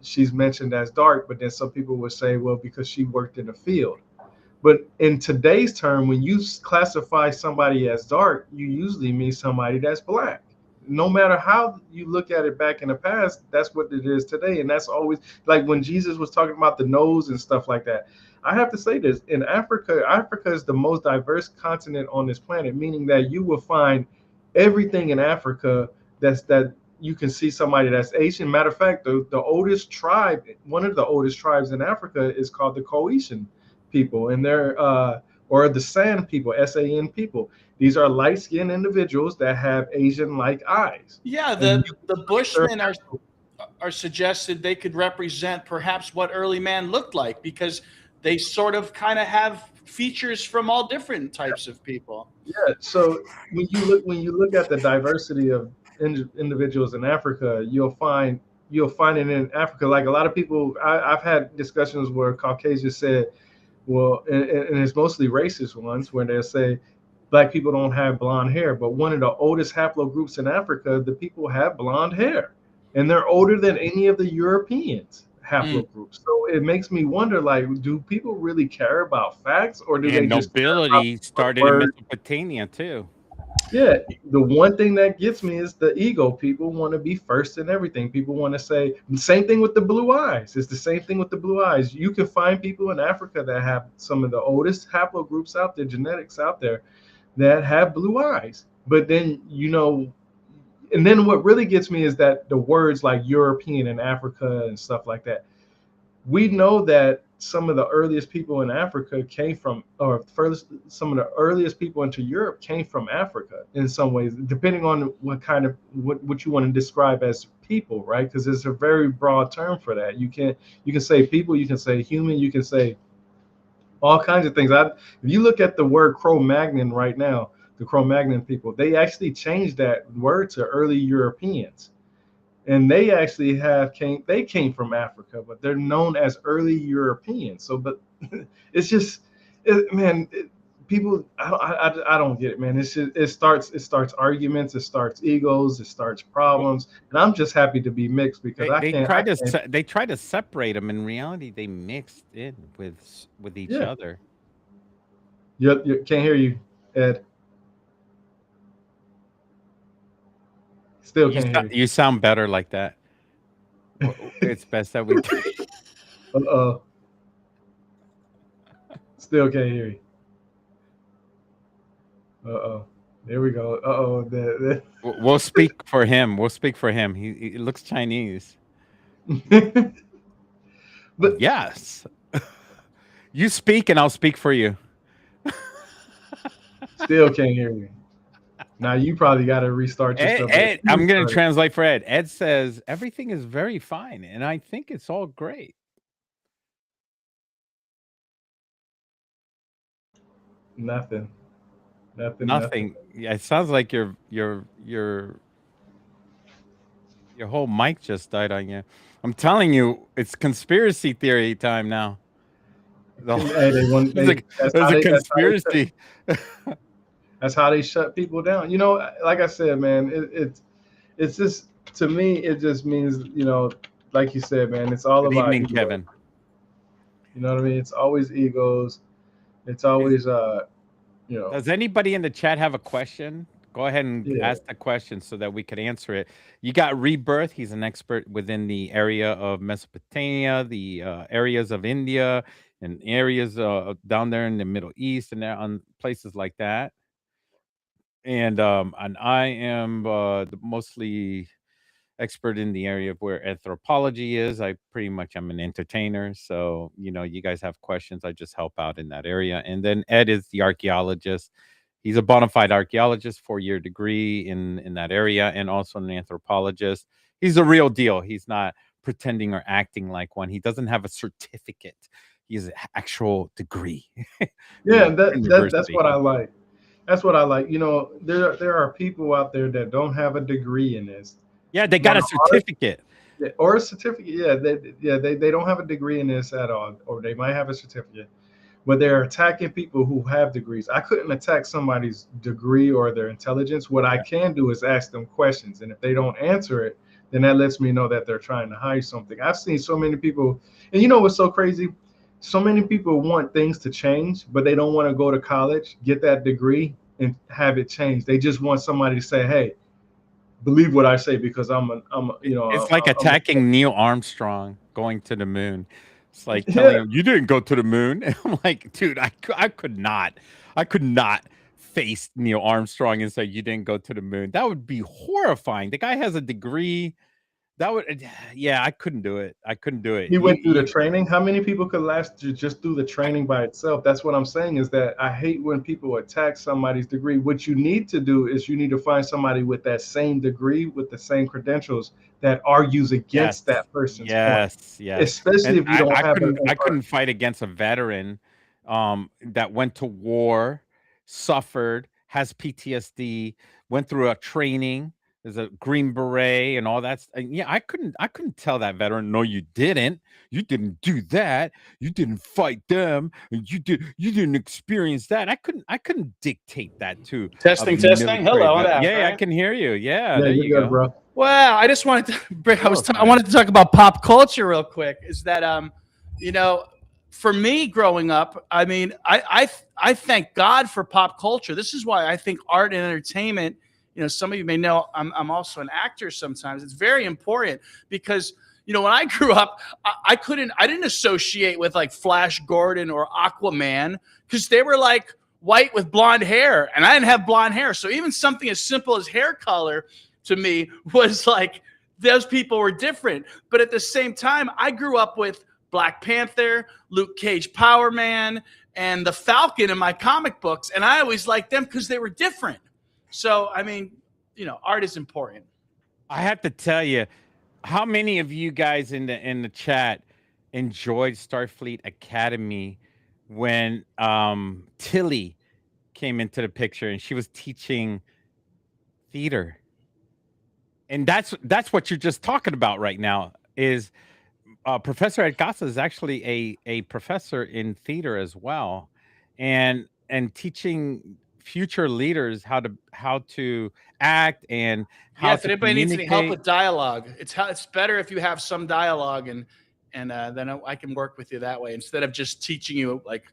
she's mentioned as dark. But then some people would say, well, because she worked in the field. But in today's term, when you classify somebody as dark, you usually mean somebody that's black. No matter how you look at it back in the past, that's what it is today. And that's always like when Jesus was talking about the nose and stuff like that. I have to say this: in Africa is the most diverse continent on this planet, meaning that you will find everything in Africa that you can see somebody that's Asian. Matter of fact, the oldest tribe, one of the oldest tribes in Africa, is called the Khoisan people, and they're or the San people, San people. These are light-skinned individuals that have Asian-like eyes. Yeah, And the Bushmen are suggested they could represent perhaps what early man looked like, because they sort of kind of have features from all different types of people. yeah. So when you look at the diversity of individuals in Africa, you'll find it in Africa. Like a lot of people, I've had discussions where Caucasians said, well, and it's mostly racist ones, where they'll say black people don't have blonde hair, but one of the oldest haplogroups in Africa, the people have blonde hair, and they're older than any of the Europeans haplogroups. So it makes me wonder, like, do people really care about facts, or do they And just care about nobility started in word? Mesopotamia too. Yeah, the one thing that gets me is the ego. People want to be first in everything. People want to say the same thing with the blue eyes. It's the same thing with the blue eyes. You can find people in Africa that have some of the oldest haplogroups out there, genetics out there, that have blue eyes. But then, and then what really gets me is that the words like European and Africa and stuff like that. We know that some of the earliest people in Africa came from, or furthest, some of the earliest people into Europe came from Africa in some ways, depending on what you want to describe as people, right? Because it's a very broad term for that. You can say people, you can say human, you can say all kinds of things. If you look at the word Cro-Magnon right now, the Cro-Magnon people, they actually changed that word to early Europeans. And they actually came from Africa, but they're known as early Europeans. So, but it's just, people, I don't get it, man. It's just, it starts arguments, it starts egos, it starts problems, and I'm just happy to be mixed because they try to separate them. In reality, they mixed in with each other. You can't hear you, Ed. Still can't hear you. You sound better like that. It's best that we. Still can't hear you. There we go. We'll speak for him. He looks Chinese. But yes, you speak and I'll speak for you. Still can't hear you. Now you probably got to restart yourself. Ed, I'm going to translate for Ed. Ed says everything is very fine, and I think it's all great. Nothing. Yeah, it sounds like your whole mic just died on you. I'm telling you, it's conspiracy theory time now. There's a conspiracy. That's how they shut people down. You know, like I said, man, it's just, to me, it just means, you know, like you said, man, it's all about evening, Kevin. You know what I mean? It's always egos. It's always, you know. Does anybody in the chat have a question? Go ahead and ask the question so that we could answer it. You got Rebirth. He's an expert within the area of Mesopotamia, the areas of India, and areas down there in the Middle East, and there on places like that. And I am mostly expert in the area of where anthropology is. I pretty much am an entertainer. So, you know, you guys have questions, I just help out in that area. And then Ed is the archaeologist. He's a bona fide archaeologist, 4-year degree in that area, and also an anthropologist. He's a real deal. He's not pretending or acting like one. He doesn't have a certificate. He has an actual degree. Yeah, that's what I like. That's what I like. You know, there are people out there that don't have a degree in this. Yeah, they got a certificate. Or a certificate. Yeah, they don't have a degree in this at all, or they might have a certificate, but they're attacking people who have degrees. I couldn't attack somebody's degree or their intelligence. What I can do is ask them questions, and if they don't answer it, then that lets me know that they're trying to hide something. I've seen so many people, and you know what's so crazy? So many people want things to change, but they don't want to go to college, get that degree, and have it change. They just want somebody to say, "Hey, believe what I say," because It's like attacking Neil Armstrong going to the moon. It's like telling him, "You didn't go to the moon." And I'm like, dude, I could not face Neil Armstrong and say you didn't go to the moon. That would be horrifying. The guy has a degree. That would, yeah, I couldn't do it. He went through the training. How many people could last just through the training by itself? That's what I'm saying, is that I hate when people attack somebody's degree. What you need to do is you need to find somebody with that same degree, with the same credentials, that argues against that person's point. Yes. Especially if you don't have. I couldn't fight against a veteran that went to war, suffered, has PTSD, went through a training. There's a Green Beret and all that. Yeah, I couldn't tell that veteran, no, you didn't do that. You didn't fight them. You didn't experience that. I couldn't dictate that to testing. Hello. Yeah, I can hear you. Yeah, there you good, go. Bro. Well, I just wanted to I wanted to talk about pop culture real quick. Is that you know, for me growing up, I mean, I thank God for pop culture. This is why I think art and entertainment, you know, some of you may know I'm also an actor sometimes. It's very important because, you know, when I grew up, I didn't associate with like Flash Gordon or Aquaman because they were like white with blonde hair and I didn't have blonde hair. So even something as simple as hair color to me was like, those people were different. But at the same time, I grew up with Black Panther, Luke Cage, Power Man, and the Falcon in my comic books, and I always liked them because they were different. So, I mean, art is important. I have to tell you, how many of you guys in the chat enjoyed Starfleet Academy when Tilly came into the picture and she was teaching theater? And that's what you're just talking about right now. Is Professor Ed Casa is actually a professor in theater as well, and teaching future leaders how to act and how if to anybody needs any help communicate. with dialogue, it's better if you have some dialogue, and then I can work with you that way instead of just teaching you like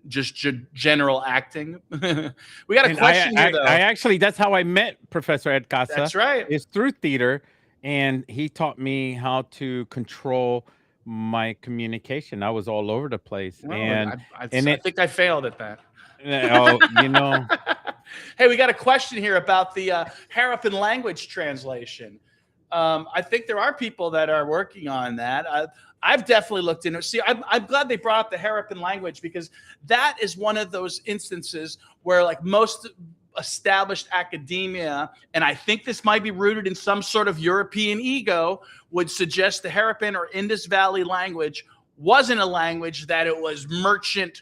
just general acting. We got a question here, though. I actually, that's how I met Professor Ed Casa. That's right. It's through theater, and he taught me how to control my communication. I was all over the place, Well, and I think I failed at that. Oh, Hey, we got a question here about the Harappan language translation. I think there are people that are working on that. I've definitely looked into it. See, I'm glad they brought up the Harappan language, because that is one of those instances where, like, most established academia, and I think this might be rooted in some sort of European ego, would suggest the Harappan or Indus Valley language wasn't a language, that it was merchant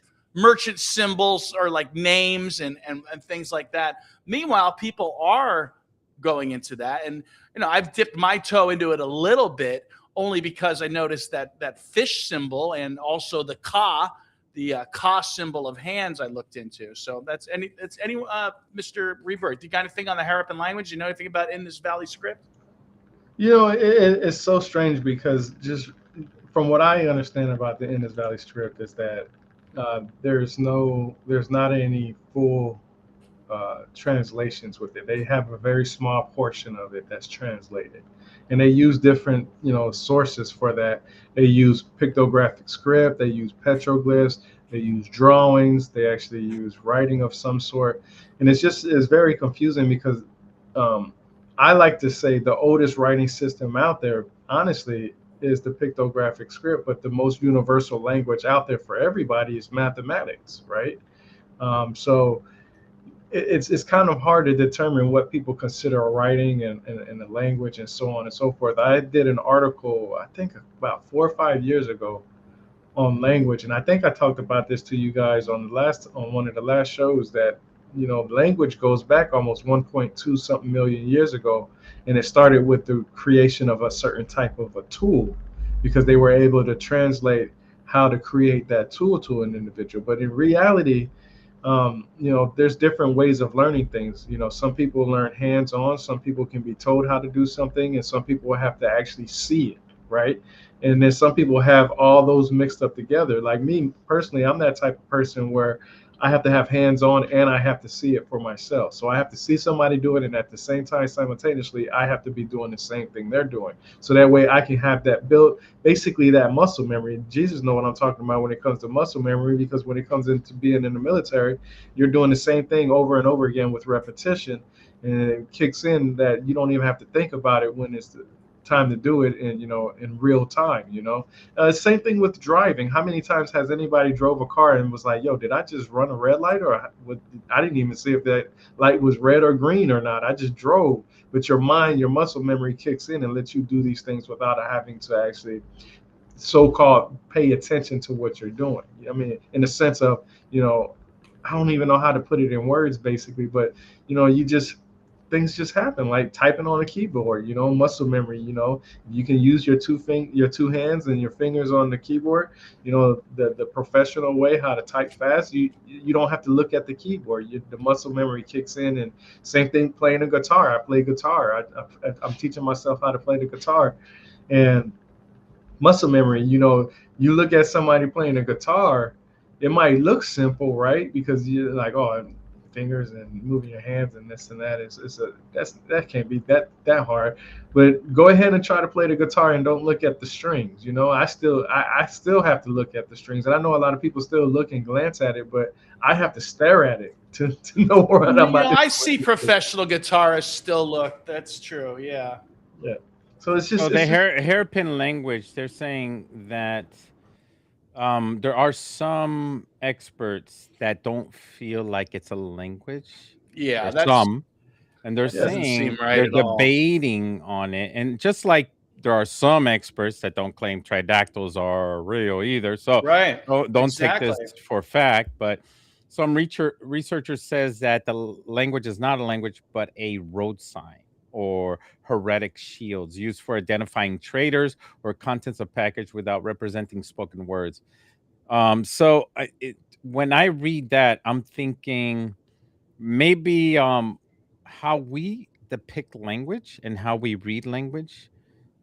symbols or like names and things like that. Meanwhile, people are going into that, and I've dipped my toe into it a little bit, only because I noticed that fish symbol and also the ka symbol of hands I looked into. So that's Mr. Rebirth, you got anything on the Harappan language? You know anything about Indus Valley script? It's so strange, because just from what I understand about the Indus Valley script is that there's not any full translations with it. They have a very small portion of it that's translated, and they use different sources for that. They use pictographic script, they use petroglyphs, they use drawings, they actually use writing of some sort, and it's very confusing, because I like to say the oldest writing system out there, honestly, is the pictographic script, but the most universal language out there for everybody is mathematics, right? So it's kind of hard to determine what people consider a writing and the language and so on and so forth. I did an article, I think about 4 or 5 years ago, on language, and I think I talked about this to you guys on one of the last shows, that language goes back almost 1.2 something million years ago, and it started with the creation of a certain type of a tool, because they were able to translate how to create that tool to an individual. But in reality, there's different ways of learning things. Some people learn hands-on, some people can be told how to do something, and some people have to actually see it, right? And then some people have all those mixed up together. Like me personally, I'm that type of person where I have to have hands-on and I have to see it for myself. So I have to see somebody do it, and at the same time, simultaneously, I have to be doing the same thing they're doing. So that way I can have that built, basically that muscle memory. Jesus knows what I'm talking about when it comes to muscle memory, because when it comes into being in the military, you're doing the same thing over and over again with repetition, and it kicks in that you don't even have to think about it when it's the time to do it in real time. Same thing with driving. How many times has anybody drove a car and was like, yo, did I just run a red light, or I didn't even see if that light was red or green or not, I just drove? But your mind, your muscle memory kicks in and lets you do these things without having to actually so-called pay attention to what you're doing. I mean, in the sense of, I don't even know how to put it in words, basically, but things just happen, like typing on a keyboard. Muscle memory. You can use your two hands and your fingers on the keyboard. The professional way, how to type fast. You don't have to look at the keyboard. The muscle memory kicks in. And same thing playing a guitar. I play guitar. I'm teaching myself how to play the guitar, and muscle memory. You look at somebody playing a guitar, it might look simple, right? Because you're like, oh, fingers and moving your hands and this and that, that can't be that hard. But go ahead and try to play the guitar and don't look at the strings. I still have to look at the strings, and I know a lot of people still look and glance at it, but I have to stare at it to know where I'm at. I see professional guitarists still look. That's true. Yeah. So it's just the hairpin language. They're saying that There are some experts that don't feel like it's a language. Yeah, There's that's some, and they're that doesn't seem saying right they're at all. debating on it. And just like there are some experts that don't claim tridactyls are real either. So Right. don't take Exactly. this for fact, but some researchers says that the language is not a language, but a road sign or heretic shields used for identifying traders or contents of package without representing spoken words. When I read that, I'm thinking maybe how we depict language and how we read language.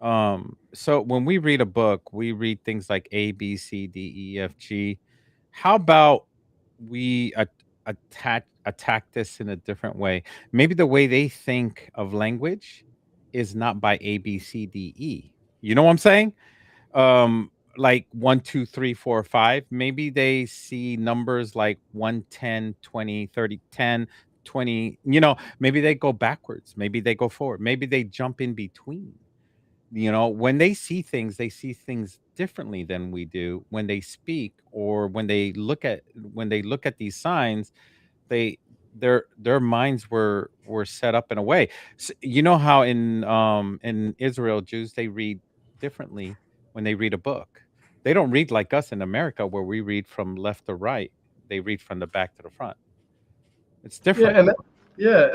So when we read a book, we read things like A, B, C, D, E, F, G. How about we attack this in a different way? Maybe the way they think of language is not by A, B, C, D, E. You know what I'm saying? Like 1, 2, 3, 4, 5. Maybe they see numbers like 1, 10, 20, 30, 10, 20. Maybe they go backwards, maybe they go forward, maybe they jump in between. When they see things differently than we do when they speak, or when they look at these signs. they their minds were set up in a way. You know how in Israel, Jews, they read differently when they read a book. They don't read like us in America, where we read from left to right. They read from the back to the front. It's Yeah, different.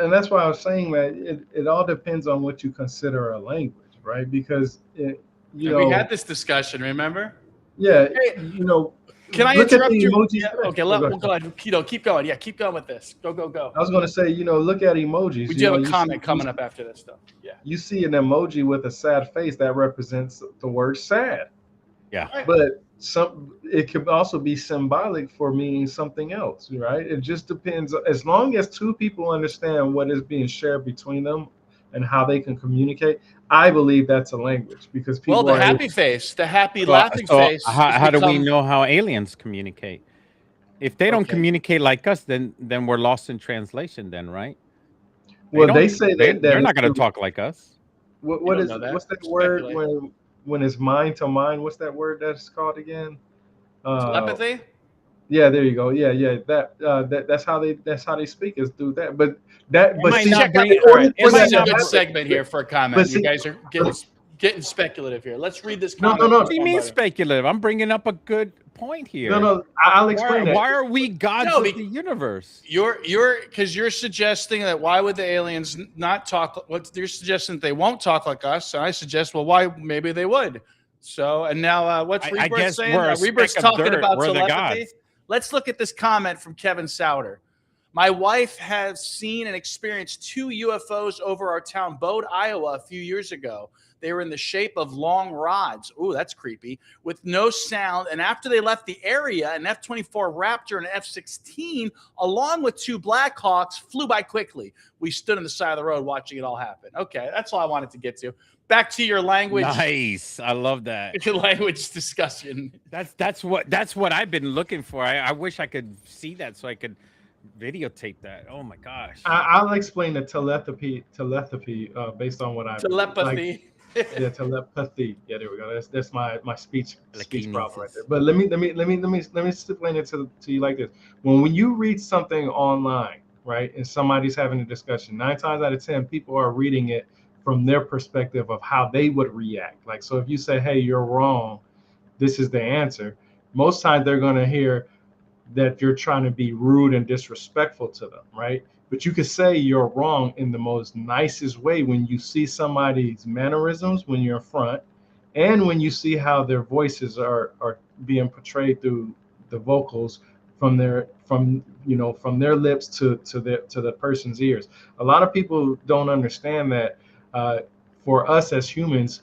and that's why I was saying that it all depends on what you consider a language, right? Because And we had this discussion, remember? yeah, Hey, you can I look at interrupt the you? emojis. Yeah, okay, we'll go ahead. Keto, keep going. Yeah, keep going with this. Go, go, go. I was going to say, look at emojis. We do have a comment coming up after this, though. Yeah. You see an emoji with a sad face, that represents the word sad. Yeah. Right. But it could also be symbolic for meaning something else, right? It just depends. As long as two people understand what is being shared between them and how they can communicate, I believe that's a language, because Well, people the are happy face, the happy So, laughing so face has how do we become know how aliens communicate? If they don't okay. communicate like us, then we're lost in translation. Then, right? They well. They don't. say They that they're not going to talk like us. You what don't is know what's that. that word Speculate. when it's mind to mind? What's that word that's called again? Telepathy? Yeah, there you go. Yeah. That's how they speak, is through that. But Let's see, check out in the. All order right, for this that is a to good happen, segment here for a but comment. You see, guys are getting speculative here. Let's read this no, comment no, from What do you mean somebody. speculative? I'm bringing up a good point here. no. I'll Why explain that. why are we gods No, of the universe? you're suggesting that why would the aliens not talk? What you're suggesting that they won't talk like us, and I suggest, well, why maybe they would. So, and now what's I Rebirth guess saying? we're a Rebirth's speck of talking dirt. about We're the telepathy. gods. Let's look at this comment from Kevin Souter. My wife has seen and experienced 2 UFOs over our town, Bode, Iowa, a few years ago. They were in the shape of long rods. Ooh, that's creepy. With no sound. And after they left the area, an F-24 Raptor and an F-16, along with 2 Blackhawks, flew by quickly. We stood on the side of the road watching it all happen. Okay, that's all I wanted to get to. Back to your language. Nice. I love that. Language discussion. That's what I've been looking for. I wish I could see that so I could videotape that. Oh my gosh. I'll explain the telepathy based on what I Telepathy. Like, yeah, telepathy. Yeah, there we go. That's my speech problem right there. Telekinesis. But let me explain it to you like this. When you read something online, right, and somebody's having a discussion, 9 times out of 10, people are reading it from their perspective of how they would react. Like, so if you say, "Hey, you're wrong," this is the answer. Most times they're going to hear that you're trying to be rude and disrespectful to them, right? But you could say you're wrong in the most nicest way when you see somebody's mannerisms when you're in front, and when you see how their voices are being portrayed through the vocals from their lips to the person's ears. A lot of people don't understand that for us as humans,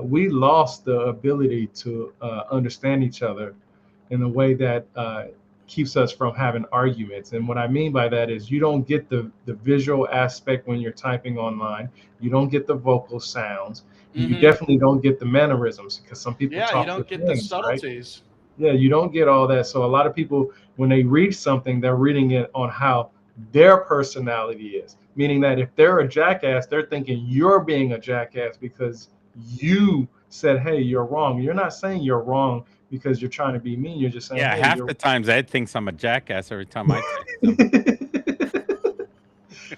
we lost the ability to understand each other in a way that keeps us from having arguments. And what I mean by that is you don't get the visual aspect when you're typing online. You don't get the vocal sounds. You definitely don't get the mannerisms, because some people talk you don't with get names, the subtleties. Right? Yeah, you don't get all that. So a lot of people, when they read something, they're reading it on how their personality is. Meaning that if they're a jackass, they're thinking you're being a jackass because you said, "Hey, you're wrong." You're not saying you're wrong because you're trying to be mean. You're just saying, Yeah, hey, half you're the times Ed thinks I'm a jackass every time I text him.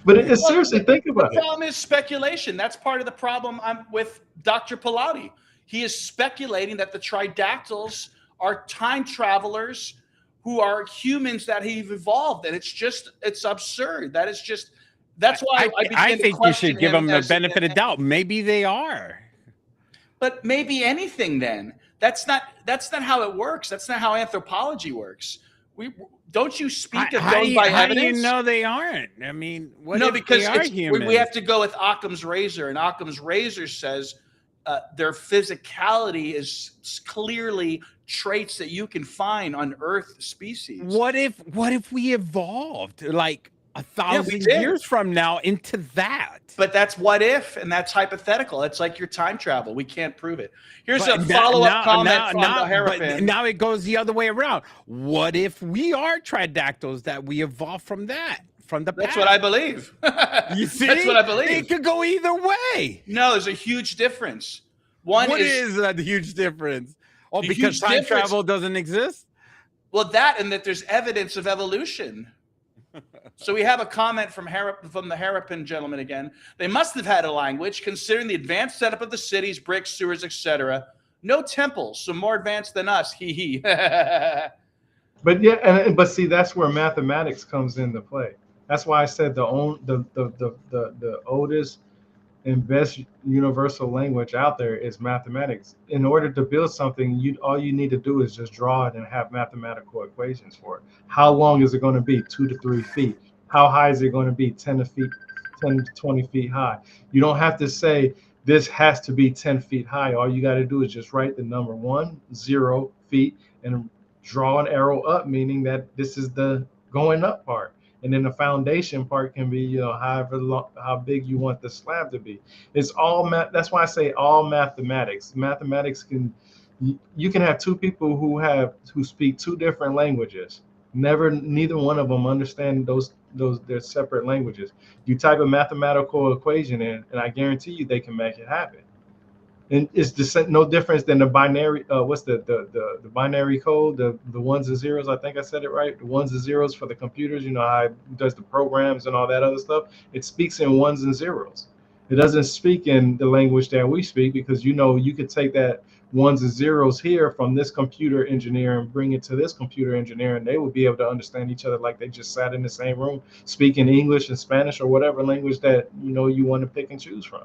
But Well, seriously, think the about it. problem is speculation. That's part of the problem with Dr. Pilati. He is speculating that the Tridactyls are time travelers who are humans that have evolved, and it's absurd. That's why I began I to think you question should give him them the as benefit of doubt. Maybe they are. But maybe anything then. That's not how it works. That's not how anthropology works. Don't you speak of going by how evidence? do you know they aren't? I mean, what No, if because they are humans? we have to go with Occam's razor, and Occam's razor says their physicality is clearly traits that you can find on Earth species. What if we evolved like 1,000 did. years from now into that? But that's what if, and that's hypothetical. It's like your time travel. We can't prove it. Here's a follow-up comment from the Harapin. But now it goes the other way around. What if we are Tridactyls that we evolved from that? From the past? That's what I believe. You see? That's what I believe. It could go either way. No, there's a huge difference. What is that huge difference? Oh, because time travel doesn't exist? Well, that and that there's evidence of evolution. So we have a comment from the Harapin gentleman again. They must have had a language, considering the advanced setup of the cities, bricks, sewers, etc. No temples, so more advanced than us. Hee hee. But but see, that's where mathematics comes into play. That's why I said the oldest and best universal language out there is mathematics. In order to build something, all you need to do is just draw it and have mathematical equations for it. How long is it going to be? 2 to 3 feet. How high is it going to be? 10 to 20 feet high. You don't have to say this has to be 10 feet high. All you got to do is just write the number 0 feet and draw an arrow up, meaning that this is the going up part. And then the foundation part can be, how big you want the slab to be. It's all math. That's why I say all mathematics. Mathematics you can have two people who speak two different languages. Neither one of them understand those their separate languages. You type a mathematical equation in, and I guarantee you they can make it happen. And it's just no difference than the binary. What's the binary code? The ones and zeros. I think I said it right. The ones and zeros for the computers. You know how it does the programs and all that other stuff. It speaks in ones and zeros. It doesn't speak in the language that we speak, because you could take that ones and zeros here from this computer engineer and bring it to this computer engineer, and they would be able to understand each other like they just sat in the same room speaking English and Spanish or whatever language that you want to pick and choose from.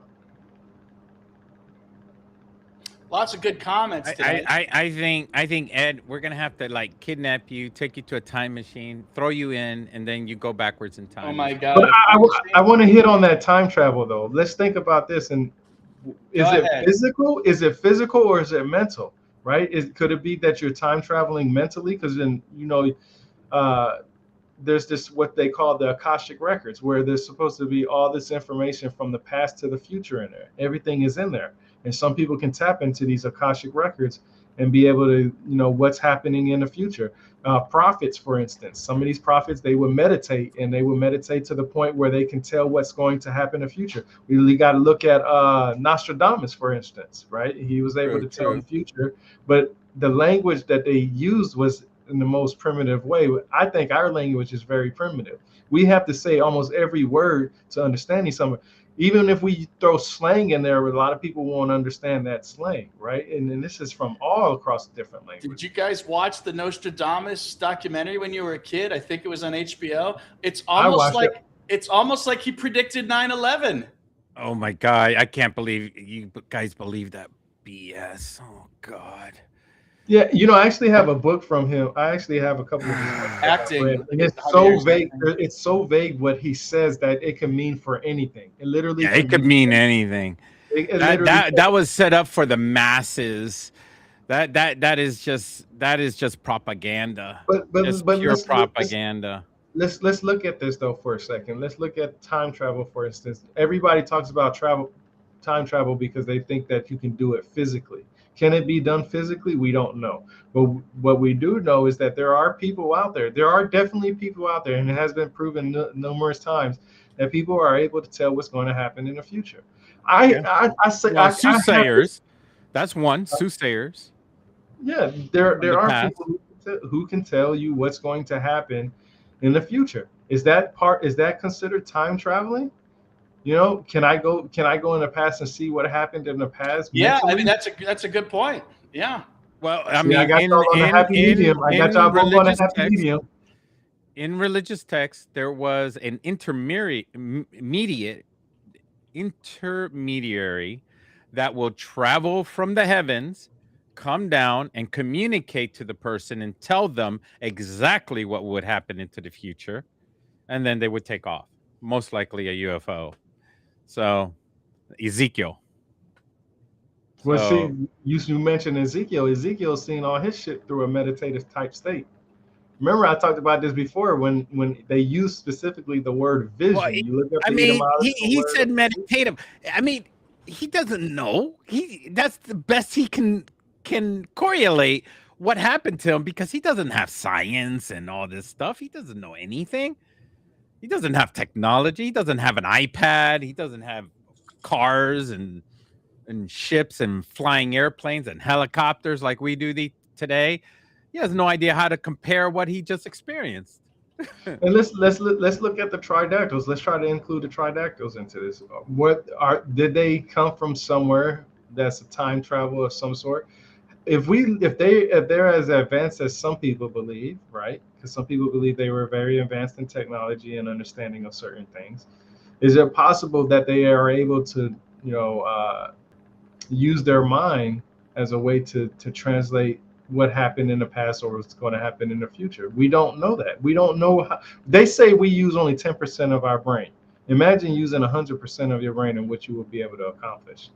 Lots of good comments today. I think Ed, we're gonna have to kidnap you, take you to a time machine, throw you in, and then you go backwards in time. Oh my God! But I want to hit on that time travel though. Let's think about this. And is it physical? Is it physical or is it mental? Right? Could it be that you're time traveling mentally? Because then there's this what they call the Akashic records, where there's supposed to be all this information from the past to the future in there. Everything is in there. And some people can tap into these Akashic records and be able to, what's happening in the future. Prophets, for instance, some of these prophets, they would meditate, and they would meditate to the point where they can tell what's going to happen in the future. We really got to look at Nostradamus, for instance, right? He was able to tell the future, but the language that they used was in the most primitive way. I think our language is very primitive. We have to say almost every word to understand these. Even if we throw slang in there, a lot of people won't understand that slang, right? And this is from all across different languages. Did you guys watch the Nostradamus documentary when you were a kid? I think it was on HBO. It's almost like he predicted 9/11. Oh my God! I can't believe you guys believe that BS. Oh God. Yeah, I actually have a book from him. I actually have a couple of acting. And it's so vague. It's so vague what he says that it can mean for anything. It literally. Yeah, it could mean anything. That was set up for the masses. That is just propaganda. But pure propaganda. Let's look at this though for a second. Let's look at time travel, for instance. Everybody talks about time travel because they think that you can do it physically. Can it be done physically? We don't know. But what we do know is that there are people out there. There are definitely people out there, and it has been proven numerous times that people are able to tell what's going to happen in the future. I say soothsayers. That's one. Soothsayers. Yeah, there from the are past. people who can tell you what's going to happen in the future. Is that considered time traveling? Can I go in the past and see what happened in the past Yeah, I mean mentally? that's a good point. Yeah. Well, I See, I mean, got y'all on the happy medium. I got y'all both on the happy medium. in religious text, there was an intermediary that will travel from the heavens, come down and communicate to the person and tell them exactly what would happen into the future, and then they would take off. Most likely a UFO. So Ezekiel. Well, see, So you mentioned Ezekiel. Ezekiel's seen all his shit through a meditative type state. Remember, I talked about this before when they use specifically the word well, vision. You look up I the mean, etymological he word. said meditative. I mean, he doesn't know. That's the best he can correlate what happened to him because he doesn't have science and all this stuff. He doesn't know anything. He doesn't have technology. He doesn't have an iPad. He doesn't have cars and ships and flying airplanes and helicopters like we do today. He has no idea how to compare what he just experienced. And let's look at the tridactyls. Let's try to include the tridactyls into this. Did they come from somewhere that's a time travel of some sort? If they're as advanced as some people believe, right? Because some people believe they were very advanced in technology and understanding of certain things. Is it possible that they are able to, use their mind as a way to translate what happened in the past or what's going to happen in the future? We don't know that. We don't know how. They say we use only 10% of our brain. Imagine using 100% of your brain and what you will be able to accomplish.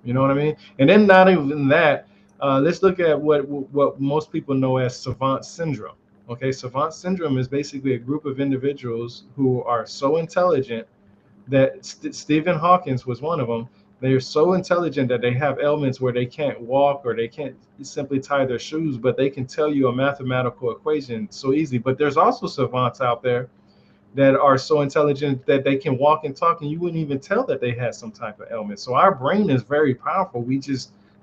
You know what I mean? And then not even that. Let's look at what most people know as savant syndrome. Okay, savant syndrome is basically a group of individuals who are so intelligent that Stephen Hawkins was one of them. They're so intelligent that they have ailments where they can't walk or they can't simply tie their shoes, but they can tell you a mathematical equation so easy. But there's also savants out there that are so intelligent that they can walk and talk, and you wouldn't even tell that they had some type of ailment. So our brain is very powerful.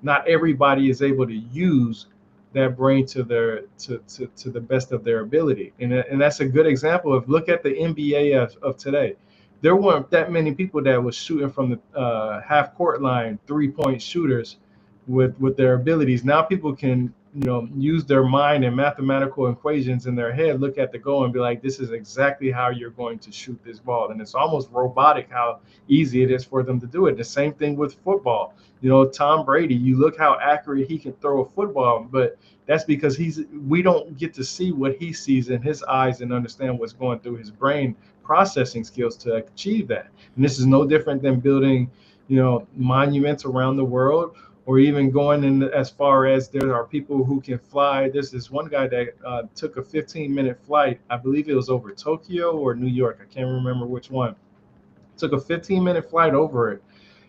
Not everybody is able to use that brain to the best of their ability, and that's a good example of look at the NBA of today. There weren't that many people that was shooting from the half court line, 3-point shooters with their abilities. Now people can use their mind and mathematical equations in their head, look at the goal and be like, this is exactly how you're going to shoot this ball. And it's almost robotic how easy it is for them to do it. The same thing with football. Tom Brady, you look how accurate he can throw a football, but that's because we don't get to see what he sees in his eyes and understand what's going through his brain processing skills to achieve that. And this is no different than building monuments around the world, or even going in as far as there are people who can fly. There's this one guy that took a 15-minute flight. I believe it was over Tokyo or New York. I can't remember which one. Took a 15-minute flight over it,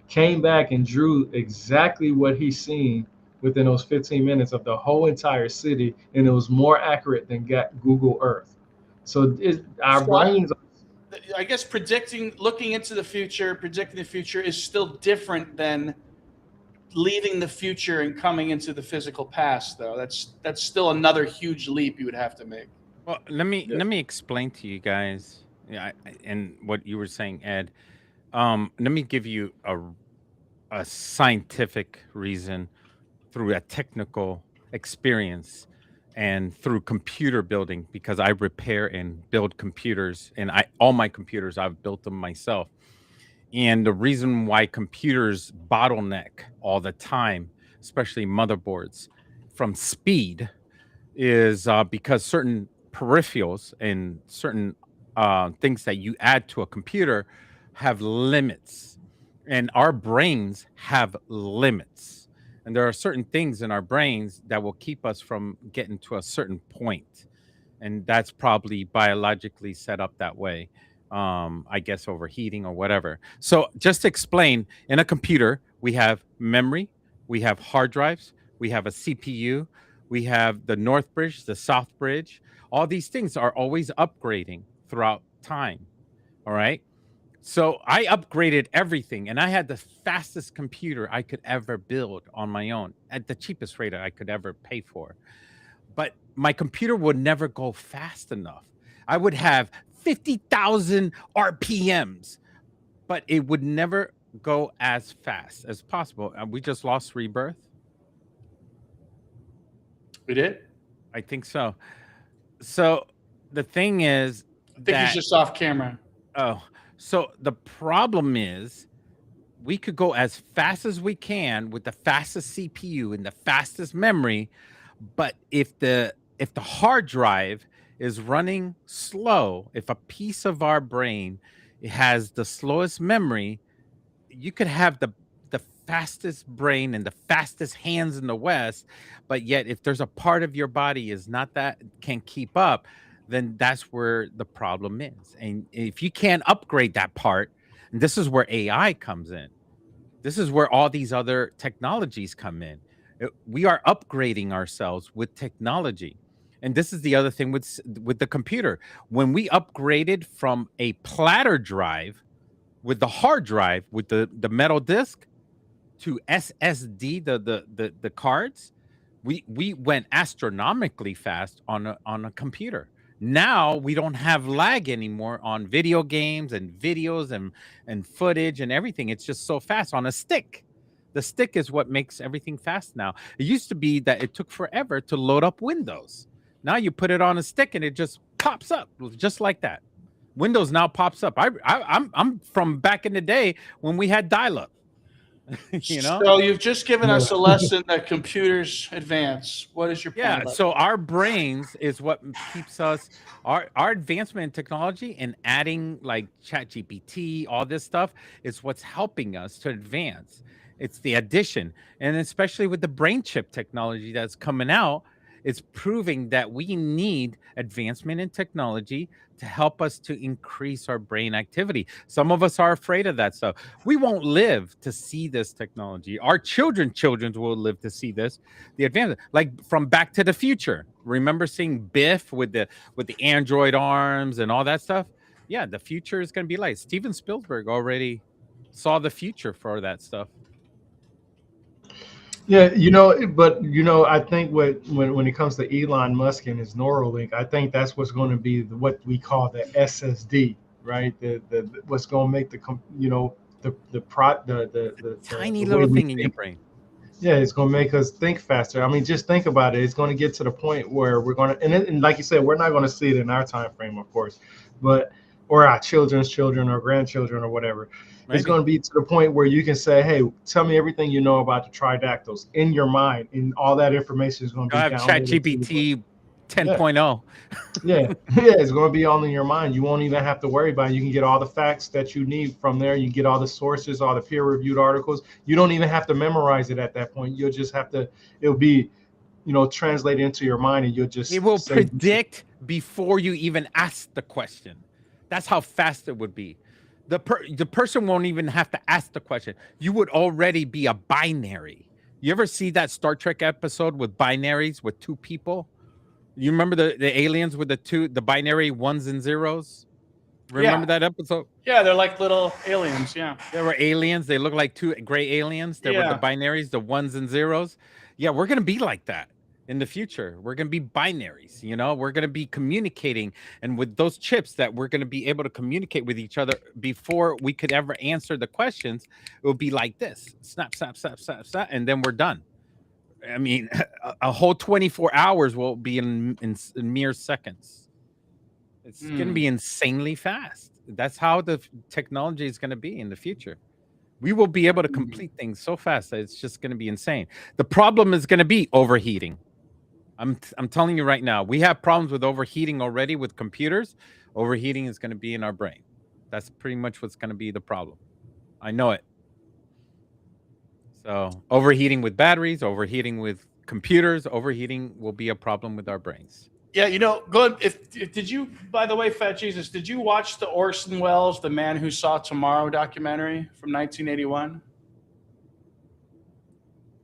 came back and drew exactly what he's seen within those 15 minutes of the whole entire city, and it was more accurate than Google Earth. So our brains. I guess looking into the future, predicting the future is still different than leaving the future and coming into the physical past, though. That's still another huge leap you would have to make. Well, let me explain to you guys, and what you were saying, Ed. Let me give you a scientific reason through a technical experience and through computer building, because I repair and build computers, and all my computers I've built them myself. And the reason why computers bottleneck all the time, especially motherboards, from speed, is because certain peripherals and certain things that you add to a computer have limits. And our brains have limits. And there are certain things in our brains that will keep us from getting to a certain point. And that's probably biologically set up that way. I guess overheating or whatever. So just to explain, in a computer, we have memory, we have hard drives, we have a CPU, we have the North Bridge, the South Bridge. All these things are always upgrading throughout time. All right. So I upgraded everything, and I had the fastest computer I could ever build on my own at the cheapest rate I could ever pay for. But my computer would never go fast enough. I would have 50,000 RPMs, but it would never go as fast as possible. We just lost Rebirth. We did? I think so. So the thing is, I think he's just off camera. Oh, so the problem is we could go as fast as we can with the fastest CPU and the fastest memory, but if the hard drive is running slow, if a piece of our brain has the slowest memory, you could have the fastest brain and the fastest hands in the West, but yet if there's a part of your body is not that can keep up, then that's where the problem is. And if you can't upgrade that part, and this is where AI comes in. This is where all these other technologies come in. We are upgrading ourselves with technology. And this is the other thing with the computer. When we upgraded from a platter drive with the hard drive with the metal disk to SSD, the cards, we went astronomically fast on a computer. Now we don't have lag anymore on video games and videos and footage and everything. It's just so fast on a stick. The stick is what makes everything fast now. It used to be that it took forever to load up Windows. Now you put it on a stick and it just pops up just like that. Windows now pops up. I'm from back in the day when we had dial-up. You know, so you've just given us a lesson that computers advance. What is your point? Yeah, so our brains is what keeps us our advancement in technology and adding like ChatGPT, all this stuff is what's helping us to advance. It's the addition, and especially with the brain chip technology that's coming out, it's proving that we need advancement in technology to help us to increase our brain activity. Some of us are afraid of that stuff. We won't live to see this technology. Our children will live to see this. The advancement, like from Back to the Future. Remember seeing Biff with the android arms and all that stuff? Yeah, the future is going to be like Steven Spielberg already saw the future for that stuff. Yeah, but I think when it comes to Elon Musk and his Neuralink, I think that's what's going to be what we call the SSD, right? The what's going to make the tiny little thing in your brain. Yeah, it's going to make us think faster. I mean, just think about it. It's going to get to the point where we're going to, and like you said, we're not going to see it in our time frame, of course, but or our children's children or grandchildren or whatever. Maybe. It's going to be to the point where you can say, hey, tell me everything you know about the Tridactyls in your mind, and all that information is going to be downloaded. ChatGPT 10.0. Yeah, it's going to be all in your mind. You won't even have to worry about it. You can get all the facts that you need from there. You get all the sources, all the peer-reviewed articles. You don't even have to memorize it at that point. You'll just have to, it'll be, translated into your mind, and you'll just. It will predict before you even ask the question. That's how fast it would be. The person won't even have to ask the question. You would already be a binary. You ever see that Star Trek episode with binaries with two people? You remember the aliens with the binary ones and zeros? Remember that episode? Yeah, they're like little aliens. Yeah, they were aliens. They look like two gray aliens. They were the binaries, the ones and zeros. Yeah, we're gonna be like that in the future. We're going to be binaries, we're going to be communicating, and with those chips that we're going to be able to communicate with each other before we could ever answer the questions. It will be like this: snap, snap, snap, snap, snap, and then we're done. I mean, a whole 24 hours will be in mere seconds. It's going to be insanely fast. That's how the technology is going to be in the future. We will be able to complete things so fast that it's just going to be insane. The problem is going to be overheating. I'm telling you right now, we have problems with overheating already with computers. Overheating is going to be in our brain. That's pretty much what's going to be the problem. I know it. So overheating with batteries, overheating with computers, overheating will be a problem with our brains. Yeah, did you, by the way, Fat Jesus, did you watch the Orson Welles, The Man Who Saw Tomorrow documentary from 1981?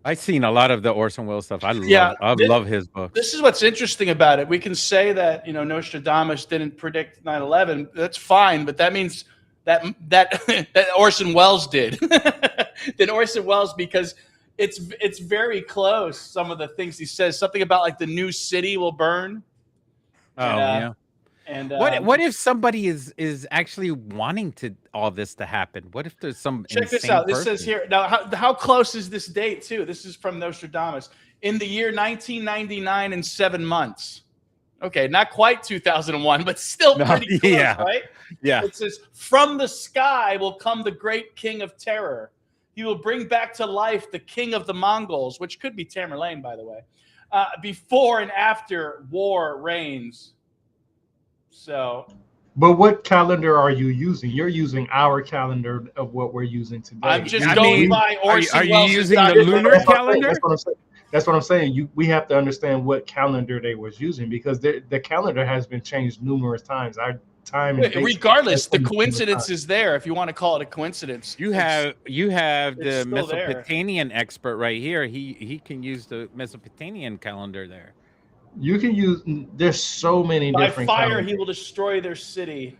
I've seen a lot of the Orson Welles stuff. I love his books. This is what's interesting about it. We can say that, Nostradamus didn't predict 9/11. That's fine, but that means that Orson Welles did than Orson Welles, because it's very close. Some of the things he says, something about like the new city will burn. Oh yeah. And What if somebody is actually wanting to all this to happen? What if there's some check this insane out? This person? says here now how close is this date too? This is from Nostradamus in the year 1999 and 7 months. Okay, not quite 2001, but still pretty close, right? Yeah. It says, "From the sky will come the great king of terror. He will bring back to life the king of the Mongols," which could be Tamerlane, by the way. Before and after war reigns. So, But what calendar are you using? You're using our calendar of what we're using today. I'm just going by Orson are you Welles' using the document. lunar calendar? That's what I'm saying. That's what I'm saying. We have to understand what calendar they was using, because the calendar has been changed numerous times. Our time and dates Regardless, the have changed coincidence is there, if you want to call it a coincidence. You have the still there. Mesopotamian expert right here. He can use the Mesopotamian calendar there. You can use. There's so many By different. fire, calendars. he will destroy their city.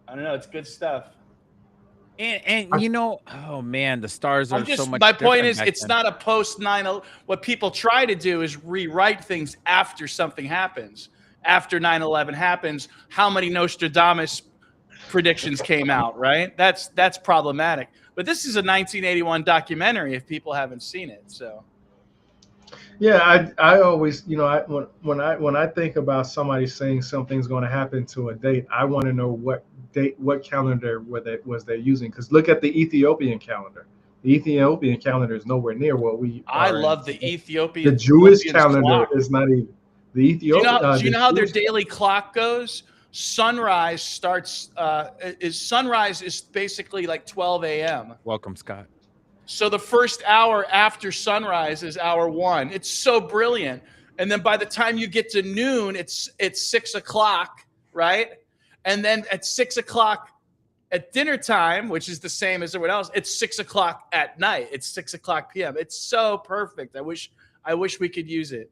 I don't know. It's good stuff. And you know, oh man, the stars are so much. My point is, different back it's then. not a post 9/11. What people try to do is rewrite things after something happens. After 9/11 happens, how many Nostradamus predictions came out? Right. That's problematic. But this is a 1981 documentary. If people haven't seen it, so. Yeah, I always, when I think about somebody saying something's going to happen to a date, I want to know what calendar was they using, because look at the Ethiopian calendar. The Ethiopian calendar is nowhere near what we. I love the Ethiopian. The Jewish Ethiopian calendar clock. is not even the Ethiopian. Do you know how their daily clock goes? Sunrise starts. Sunrise is basically like 12 a.m. Welcome, Scott. So the first hour after sunrise is hour 1. It's so brilliant. And then by the time you get to noon, it's 6 o'clock, right? And then at 6 o'clock at dinner time, which is the same as everyone else, it's 6 o'clock at night. It's 6 o'clock p.m. It's so perfect. I wish we could use it.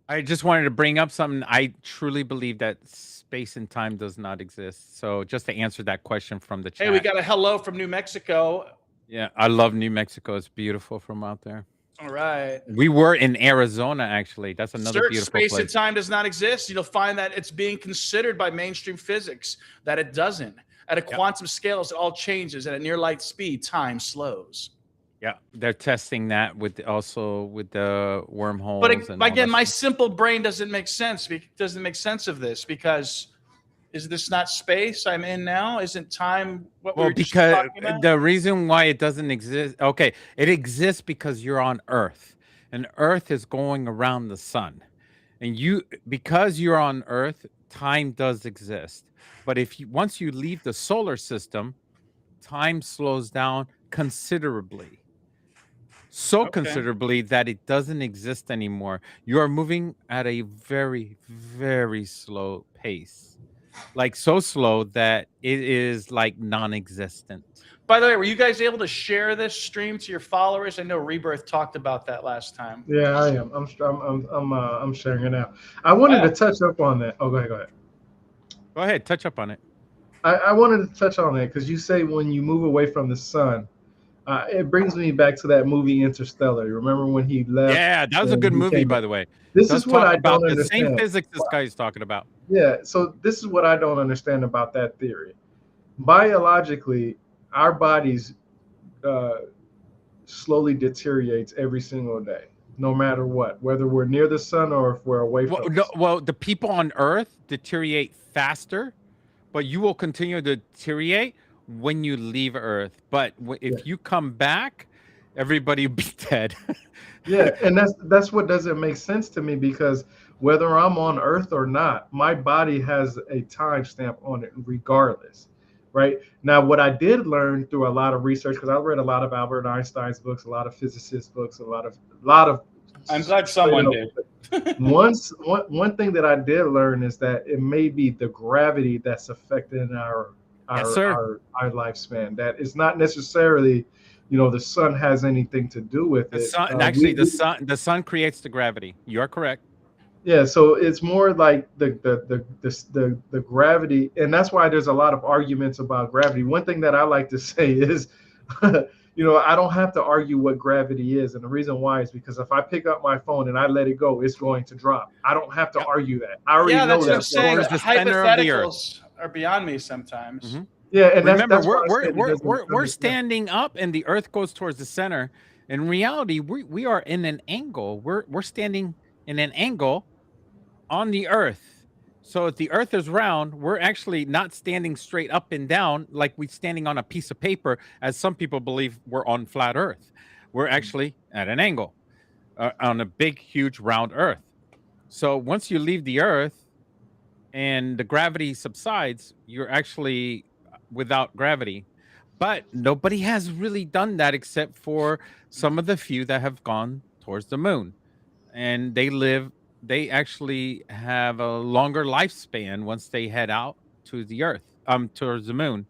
I just wanted to bring up something. I truly believe that space and time does not exist. So just to answer that question from the chat. Hey, we got a hello from New Mexico. Yeah, I love New Mexico. It's beautiful from out there. All right. We were in Arizona, actually. That's another beautiful space place. and time does not exist. You'll find that it's being considered by mainstream physics that it doesn't. At a quantum scale, it all changes, and at near light speed, time slows. Yeah, they're testing that with the wormholes. But again, my simple brain doesn't make sense. Doesn't make sense of this, because is this not space I'm in now? Isn't time what we were just talking about? The reason why it doesn't exist, okay, it exists because you're on Earth, and Earth is going around the sun, and because you're on Earth, time does exist. But once you leave the solar system, time slows down considerably. Considerably that it doesn't exist anymore. You are moving at a very, very slow pace. Like so slow that it is like non-existent. By the way, were you guys able to share this stream to your followers? I know Rebirth talked about that last time. Yeah, I am. I'm sharing it now. I wanted to touch up on that. Oh, go ahead. Go ahead, touch up on it. I wanted to touch on that because you say when you move away from the sun, it brings me back to that movie Interstellar. You remember when he left? Yeah, that was a good movie, by the way. This is what I don't understand. The same physics this guy is talking about. Yeah, so this is what I don't understand about that theory. Biologically, our bodies slowly deteriorates every single day, no matter what, whether we're near the sun or if we're away from the sun. Well, the people on Earth deteriorate faster, but you will continue to deteriorate when you leave Earth. But if you come back, everybody will be dead. Yeah, and that's what doesn't make sense to me, because whether I'm on Earth or not, my body has a timestamp on it regardless. Right now, what I did learn through a lot of research, because I read a lot of Albert Einstein's books, a lot of physicist books, a lot of. I'm glad someone did. One thing that I did learn is that it may be the gravity that's affecting our lifespan. That it's not necessarily, the sun has anything to do with it. The sun creates the gravity. You're correct. Yeah, so it's more like the gravity, and that's why there's a lot of arguments about gravity. One thing that I like to say is, I don't have to argue what gravity is, and the reason why is because if I pick up my phone and I let it go, it's going to drop. I don't have to Yep. argue that. I already Yeah, know that's what I'm that. saying. Towards the center of the earth. Hypotheticals are beyond me sometimes. Mhm. Yeah, and Remember, that's why I said it we're doesn't- standing up, and the Earth goes towards the center. In reality, we are in an angle. We're standing in an angle on the Earth. So if the Earth is round, we're actually not standing straight up and down like we're standing on a piece of paper, as some people believe we're on flat Earth. We're actually at an angle on a big, huge, round Earth. So once you leave the Earth and the gravity subsides, you're actually without gravity. But nobody has really done that except for some of the few that have gone towards the moon. And they actually have a longer lifespan once they head out to the earth, towards the moon.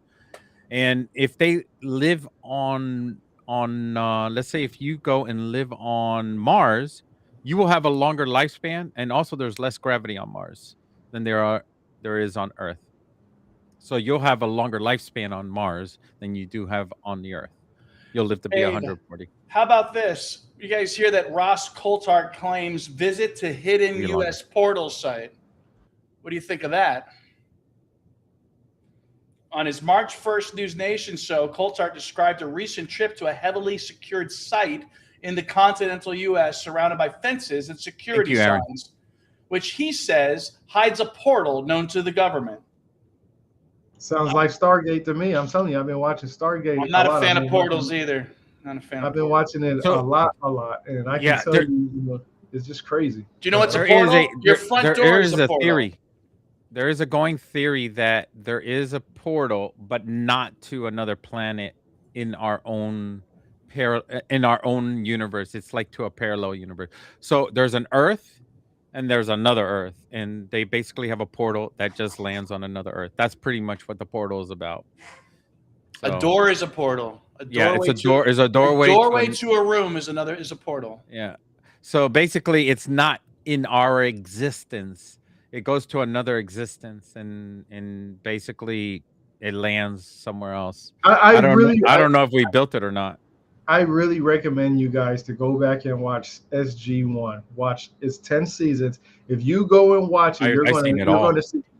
And if they live on let's say if you go and live on Mars, you will have a longer lifespan, and also there's less gravity on Mars than there is on Earth. So you'll have a longer lifespan on Mars than you do have on the Earth. You'll live to be Hey, 140. how about this? You guys hear that Ross Coulthard claims visit to hidden Be U.S. portal site? What do you think of that? On his March 1st News Nation show, Coulthard described a recent trip to a heavily secured site in the continental U.S. surrounded by fences and security Aaron. signs, which he says hides a portal known to the government. Sounds like Stargate to me. I'm telling you, I've been watching Stargate. I'm not a lot. fan I've of been portals watching- either. Not a fan I've of been portals. watching it So- a lot, and I Yeah, can tell there- you, it's just crazy. Do you know what's a There portal? is Your front door is a portal. theory. There is a going theory that there is a portal, but not to another planet in our own universe. It's like to a parallel universe. So there's an Earth and there's another Earth, and they basically have a portal that just lands on another Earth. That's pretty much what the portal is about. A So, door is a portal. A yeah, it's doorway a door. Is a doorway. A doorway to to a room is a portal. Yeah. So basically, it's not in our existence. It goes to another existence, and basically it lands somewhere else. I don't know if we built it or not. I really recommend you guys to go back and watch SG1. Watch, it's 10 seasons. If you go and watch it,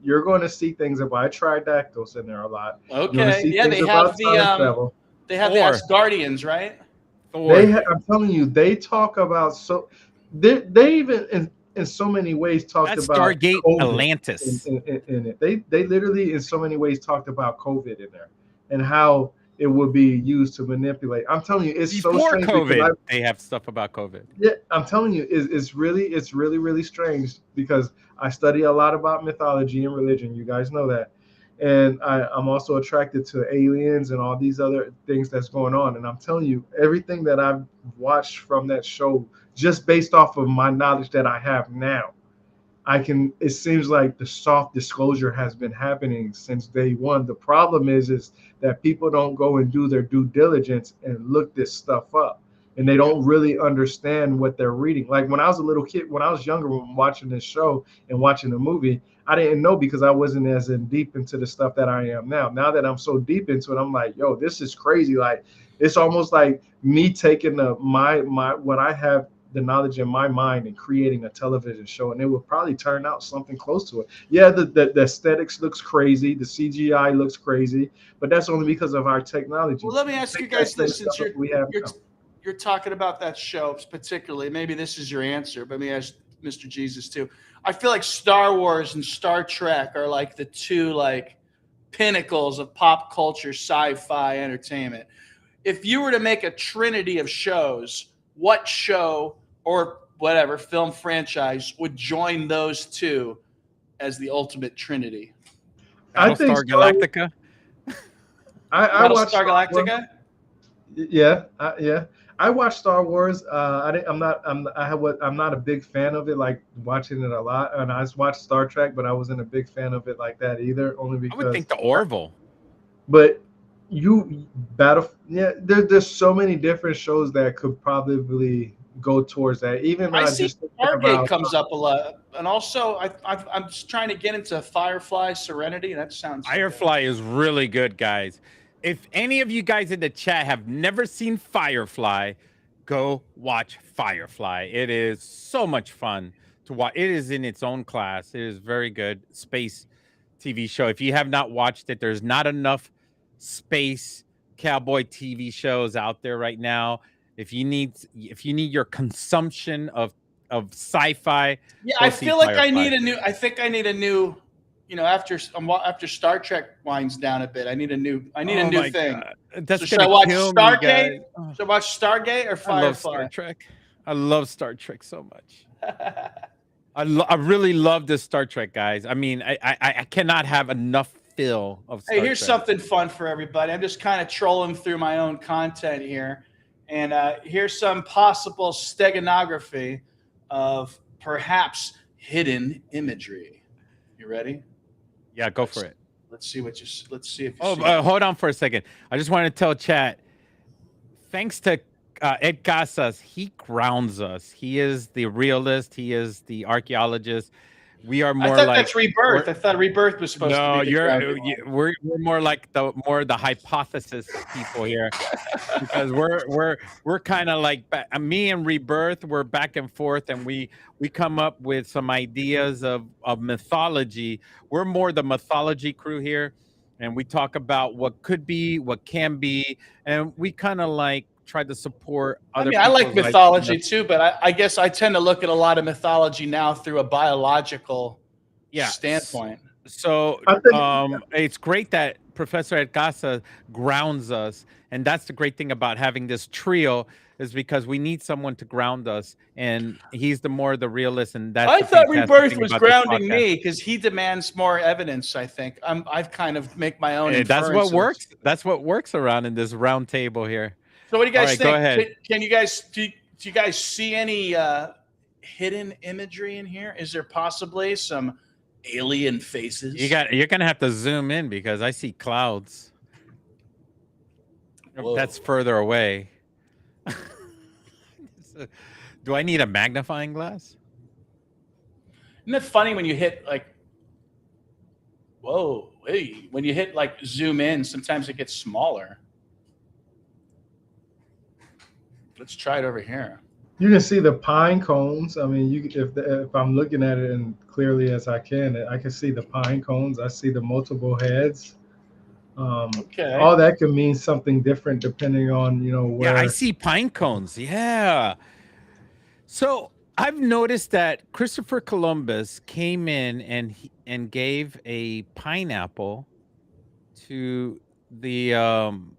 you're going to see things about Tridactyls in there a lot. Okay. Yeah, they have the Thor. Asgardians, right? Thor. I'm telling you, they talk about they even in so many ways talked That's about Stargate COVID Atlantis. in it. They literally in so many ways talked about COVID in there and how it would be used to manipulate. I'm telling you, it's so Before strange. COVID, they have stuff about COVID. Yeah, I'm telling you, it's really strange because I study a lot about mythology and religion. You guys know that. And I'm also attracted to aliens and all these other things that's going on. And I'm telling you, everything that I've watched from that show, just based off of my knowledge that I have now, it seems like the soft disclosure has been happening since day one. The problem is that people don't go and do their due diligence and look this stuff up. And they don't really understand what they're reading. Like when I was a little kid, when I was younger, when watching this show and watching the movie, I didn't know because I wasn't as in deep into the stuff that I am now. Now that I'm so deep into it, I'm like, yo, this is crazy. Like it's almost like me taking my what I have the knowledge in my mind and creating a television show, and it would probably turn out something close to it. Yeah, the aesthetics looks crazy, the CGI looks crazy, but that's only because of our technology. Well, let me ask you guys this: since you're talking about that show particularly, maybe this is your answer, but let me ask Mr. Jesus too. I feel like Star Wars and Star Trek are like the two pinnacles of pop culture sci-fi entertainment. If you were to make a trinity of shows, what show or whatever film franchise would join those two as the ultimate trinity? Battlestar Galactica. I watched Battlestar Galactica. Yeah. I watched Star Wars. I'm not a big fan of it, like watching it a lot. And I watched Star Trek, but I wasn't a big fan of it like that either. Only because I would think the Orville. But there's so many different shows that could probably go towards that. Even I not see just thinking Stargate about comes up a lot, and also I'm just trying to get into Firefly Serenity. That sounds Firefly is really good, guys. If any of you guys in the chat have never seen Firefly, go watch Firefly. It is so much fun to watch. It is in its own class. It is very good space TV show. If you have not watched it, there's not enough space cowboy TV shows out there right now. If you need your consumption of sci-fi, Yeah, go I see feel like I Firefly. need a new. I think I need a new. You know, after Star Trek winds down a bit, I need a new. I need a Oh new my thing. God. That's So should I gonna watch kill me, guys. Stargate? Oh, Should I watch Stargate or I love Star Firefly? Trek. I love Star Trek so much. I really love this Star Trek, guys. I mean, I cannot have enough feel of Star Hey, here's Trek. something fun for everybody. I'm just kind of trolling through my own content here. And here's some possible steganography of perhaps hidden imagery. You ready? Yeah, go for it. Let's see what you. Let's see if you. Oh, see hold on for a second. I just want to tell chat. Thanks to Ed Casas, he grounds us. He is the realist. He is the archaeologist. We are I more thought like that's Rebirth. I thought Rebirth was supposed no. to be. We're more like the hypothesis people here because we're kind of like me and Rebirth. We're back and forth, and we come up with some ideas of mythology. We're more the mythology crew here, and we talk about what could be, what can be, and we kind of like try to support other. I mean, I like people's mythology ideas. too, but I guess I tend to look at a lot of mythology now through a biological standpoint. So I think- it's great that Professor Ed Casa grounds us, and that's the great thing about having this trio is because we need someone to ground us, and he's the realist, and that's. I the thought fantastic Rebirth thing was about this grounding podcast. me because he demands more evidence. I think I've kind of make my own. That's what inferences. works. That's what works around in this round table here. So, what do you guys All right, think? go ahead. Can you guys do you guys see any hidden imagery in here? Is there possibly some alien faces? You're gonna have to zoom in because I see clouds. Whoa. That's further away. Do I need a magnifying glass? Isn't it funny when you hit like, whoa, hey, when you hit like zoom in, sometimes it gets smaller. Let's try it over here. You can see the pine cones. I mean, if I'm looking at it and clearly as I can see the pine cones. I see the multiple heads. Okay. All that could mean something different depending on where. Yeah, I see pine cones. Yeah. So I've noticed that Christopher Columbus came in and gave a pineapple to the and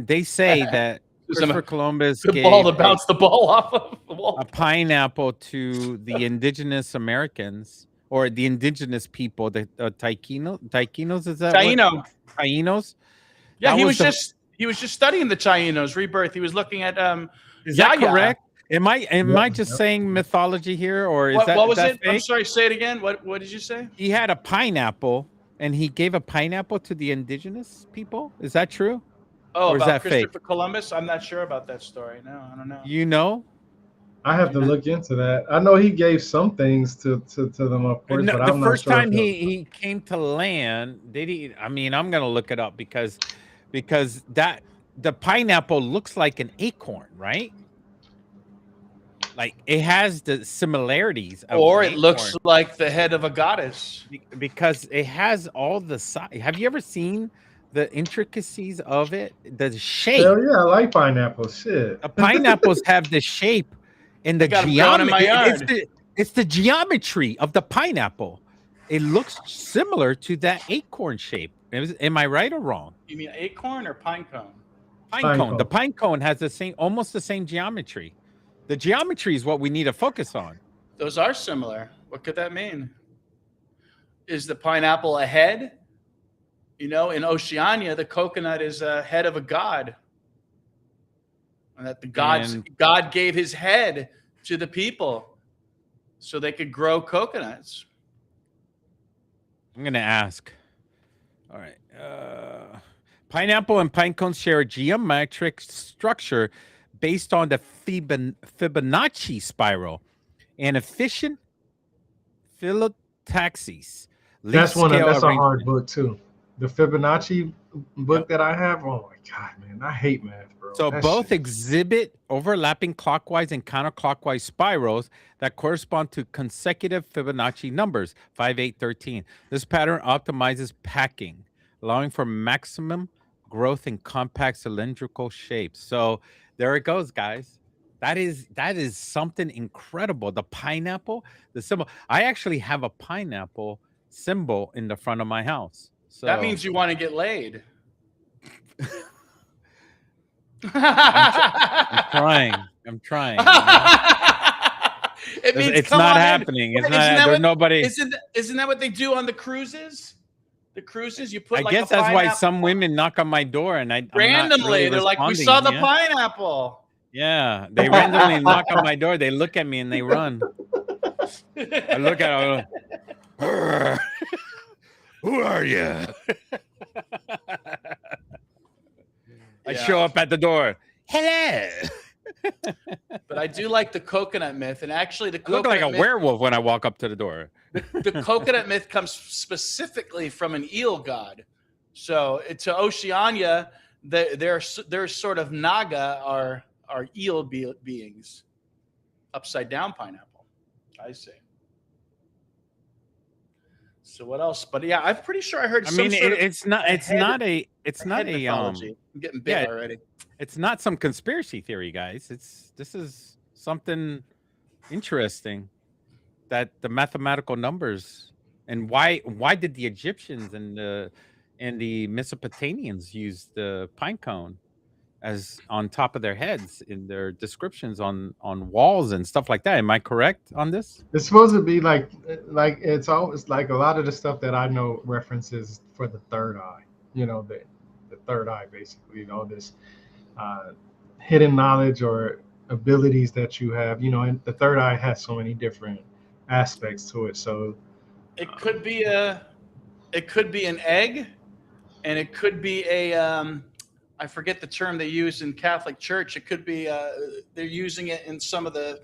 they say that Christopher Columbus Good gave ball to bounce the ball off of the wall. a pineapple to the indigenous Americans or the indigenous people, the Tainos, is that Taino. Tainos? Yeah, That he was was just studying the Tainos, Rebirth. He was looking at Is that Yaya. correct? Am I just saying mythology here, or is What was that it? I'm fake? sorry, say it again. What did you say? He had a pineapple, and he gave a pineapple to the indigenous people. Is that true? Oh, Or is about that Christopher fake? Columbus? I'm not sure about that story. No, I don't know. You know, I have to look into that. I know he gave some things to them, of course, No, but the I'm not first sure. time he came to land, did he? I mean, I'm gonna look it up because that the pineapple looks like an acorn, right? Like it has the similarities of Or an it looks acorn like the head of a goddess. because it has all the size. Have you ever seen the intricacies of it? The shape. Hell yeah, I like pineapple. Shit. The pineapples have the shape and the got 'em growing in my geometry. yard. It's the geometry of the pineapple. It looks similar to that acorn shape. Am I right or wrong? You mean acorn or pine cone? Pine cone. The pine cone has almost the same geometry. The geometry is what we need to focus on. Those are similar. What could that mean? Is the pineapple a head? You know, in Oceania, the coconut is a head of a god. And that God gave his head to the people so they could grow coconuts. I'm going to ask. All right. Pineapple and pine cones share a geometric structure based on the Fibonacci spiral, an efficient phyllotaxis. That's Leaf scale that's a hard arrangement. book too. The Fibonacci book Yep. that I have. Oh my god, man, I hate math, bro. So That both shit. exhibit overlapping clockwise and counterclockwise spirals that correspond to consecutive Fibonacci numbers, 5, 8, 13. This pattern optimizes packing, allowing for maximum growth in compact cylindrical shapes. So there it goes, guys. That is something incredible. The pineapple, the symbol. I actually have a pineapple symbol in the front of my house. So That means you want to get laid. I'm trying. I'm trying. You know? It means It's come not on in. happening. It's Isn't not. that There's what- nobody. Isn't that what they do on the cruises? The cruises, you put I like guess a that's why pineapple- some women knock on my door, and I'm not randomly really they're like, we responding, saw the yeah? pineapple. Yeah, they randomly knock on my door. They look at me and they run. I look at them. Who are you? I show up at the door. Hello. But I do like the coconut myth, and actually the I look like a coconut myth, werewolf when I walk up to the door. the coconut myth comes specifically from an eel god. So to Oceania, their sort of naga are eel beings, upside down pineapple. I see. So what else? But yeah, I'm pretty sure I heard. I some mean, sort of it's not a head mythology. I'm getting bit yeah. already. It's not some conspiracy theory, guys. This is something interesting, that the mathematical numbers, and why did the Egyptians and the Mesopotamians use the pine cone as on top of their heads in their descriptions on walls and stuff like that? Am I correct on this? It's supposed to be like it's always like a lot of the stuff that I know references for the third eye. You know, the third eye, basically. You know, this hidden knowledge or abilities that you have. You know, and the third eye has so many different aspects to it. So It could be an egg, and it could be I forget the term they use in Catholic Church. It could be they're using it in some of the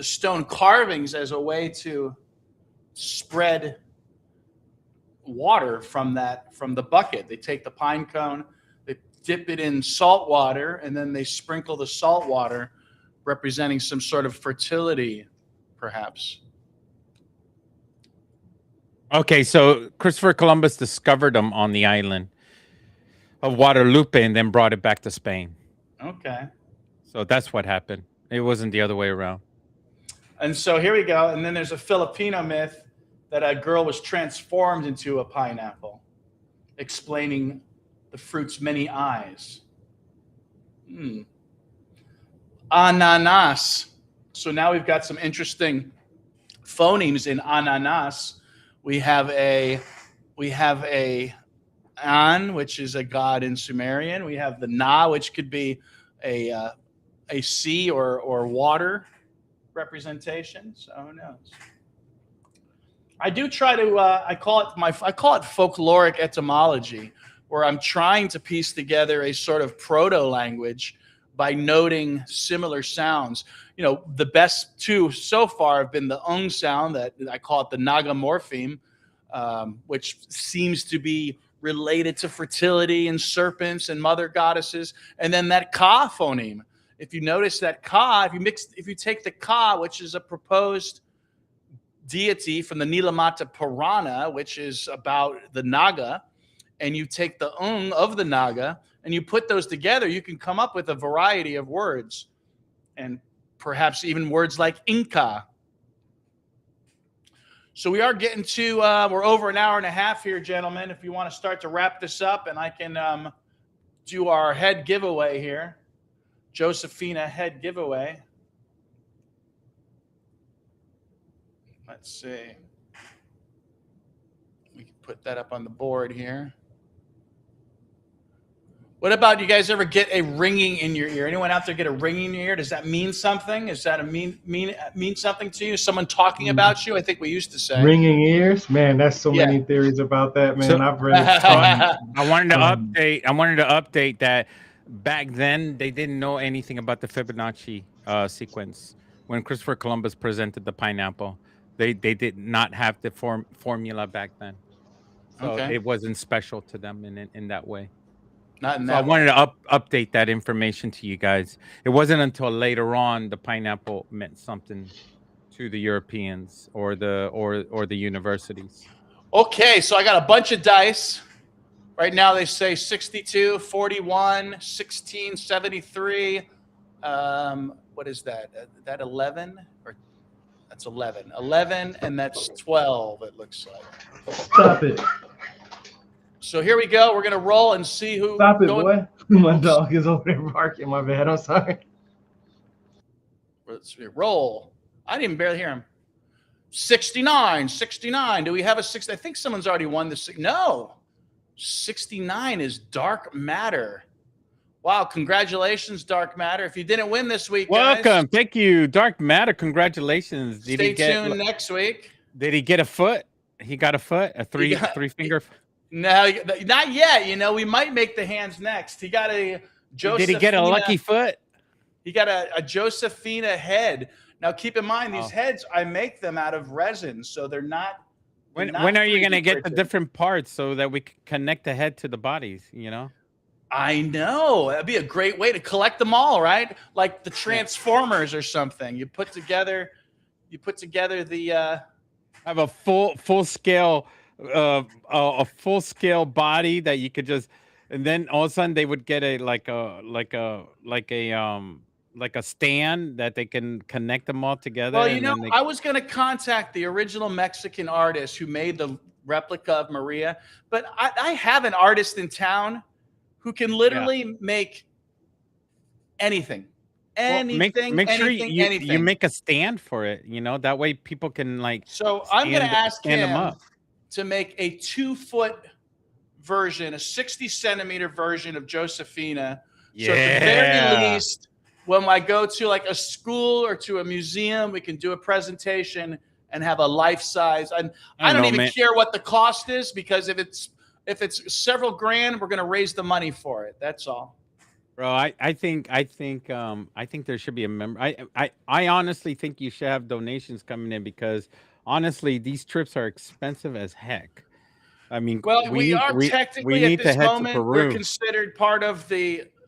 stone carvings as a way to spread water from the bucket. They take the pine cone, they dip it in salt water, and then they sprinkle the salt water, representing some sort of fertility, perhaps. Okay, so Christopher Columbus discovered them on the island of Guadalupe and then brought it back to Spain. Okay. So that's what happened. It wasn't the other way around. And so here we go. And then there's a Filipino myth that a girl was transformed into a pineapple, explaining the fruit's many eyes. Ananas. So now we've got some interesting phonemes in ananas. We have a An, which is a god in Sumerian. We have the Na, which could be a sea or water representation. So who knows? I do try to I call it folkloric etymology, where I'm trying to piece together a sort of proto language by noting similar sounds. You know, the best two so far have been the ung sound, that I call it the Naga morpheme, which seems to be related to fertility and serpents and mother goddesses, and then that ka phoneme. If you notice that ka, if you take the ka, which is a proposed deity from the Nilamata Purana, which is about the Naga, and you take the ung of the Naga and you put those together, you can come up with a variety of words, and perhaps even words like Inca. So we are getting to, we're over an hour and a half here, gentlemen. If you want to start to wrap this up, and I can do our head giveaway here. Josephina head giveaway. Let's see. We can put that up on the board here. What about, you guys ever get a ringing in your ear? Anyone out there get a ringing in your ear? Does that mean something? Is that mean something to you? Someone talking about you? I think we used to say. Ringing ears, man. That's so many theories about that, man. So- I've read it. I wanted to update that back then they didn't know anything about the Fibonacci sequence. When Christopher Columbus presented the pineapple, they did not have the formula back then, so Okay. it wasn't special to them in that way. Not in So I that wanted way. to update that information to you guys. It wasn't until later on the pineapple meant something to the Europeans or the universities. Okay, so I got a bunch of dice. Right now they say 62, 41, 16, 73. What is that? That 11? Or that's 11. 11 and that's 12, it looks like. Stop it. So here we go. We're going to roll and see who. Stop it, boy. My dog is over there barking. My bad. I'm sorry. Let's see, roll. I didn't even barely hear him. 69, 69. Do we have a 60? I think someone's already won this. No. 69 is Dark Matter. Wow, congratulations, Dark Matter. If you didn't win this week, Welcome. guys, Thank you, Dark Matter. Congratulations. stay tuned next week. Did he get a foot? He got a foot? A three finger? No, not yet. You know, we might make the hands next. He got a Josephina. Did he get a lucky foot? He got a Josephina head. Now, keep in mind, these heads, I make them out of resin, so they're not. When are you going to get the different parts so that we can connect the head to the bodies, you know? I know. That'd be a great way to collect them all, right? Like the Transformers or something. You put together the I have a full scale a full scale body that you could just, and then all of a sudden they would get a stand that they can connect them all together. Well, you know, I was going to contact the original Mexican artist who made the replica of Maria, but I have an artist in town who can literally make anything. Make sure you make a stand for it, you know, that way people can like. So I'm going to ask him to make a 2-foot version, a 60-centimeter version of Josephina. Yeah. So at the very least, when I go to like a school or to a museum, we can do a presentation and have a life size. And I don't even care what the cost is, because if it's several grand, we're going to raise the money for it. That's all. Bro, I think there should be a member. I honestly think you should have donations coming in, because honestly, these trips are expensive as heck. I mean, well, we technically at this moment we're considered part of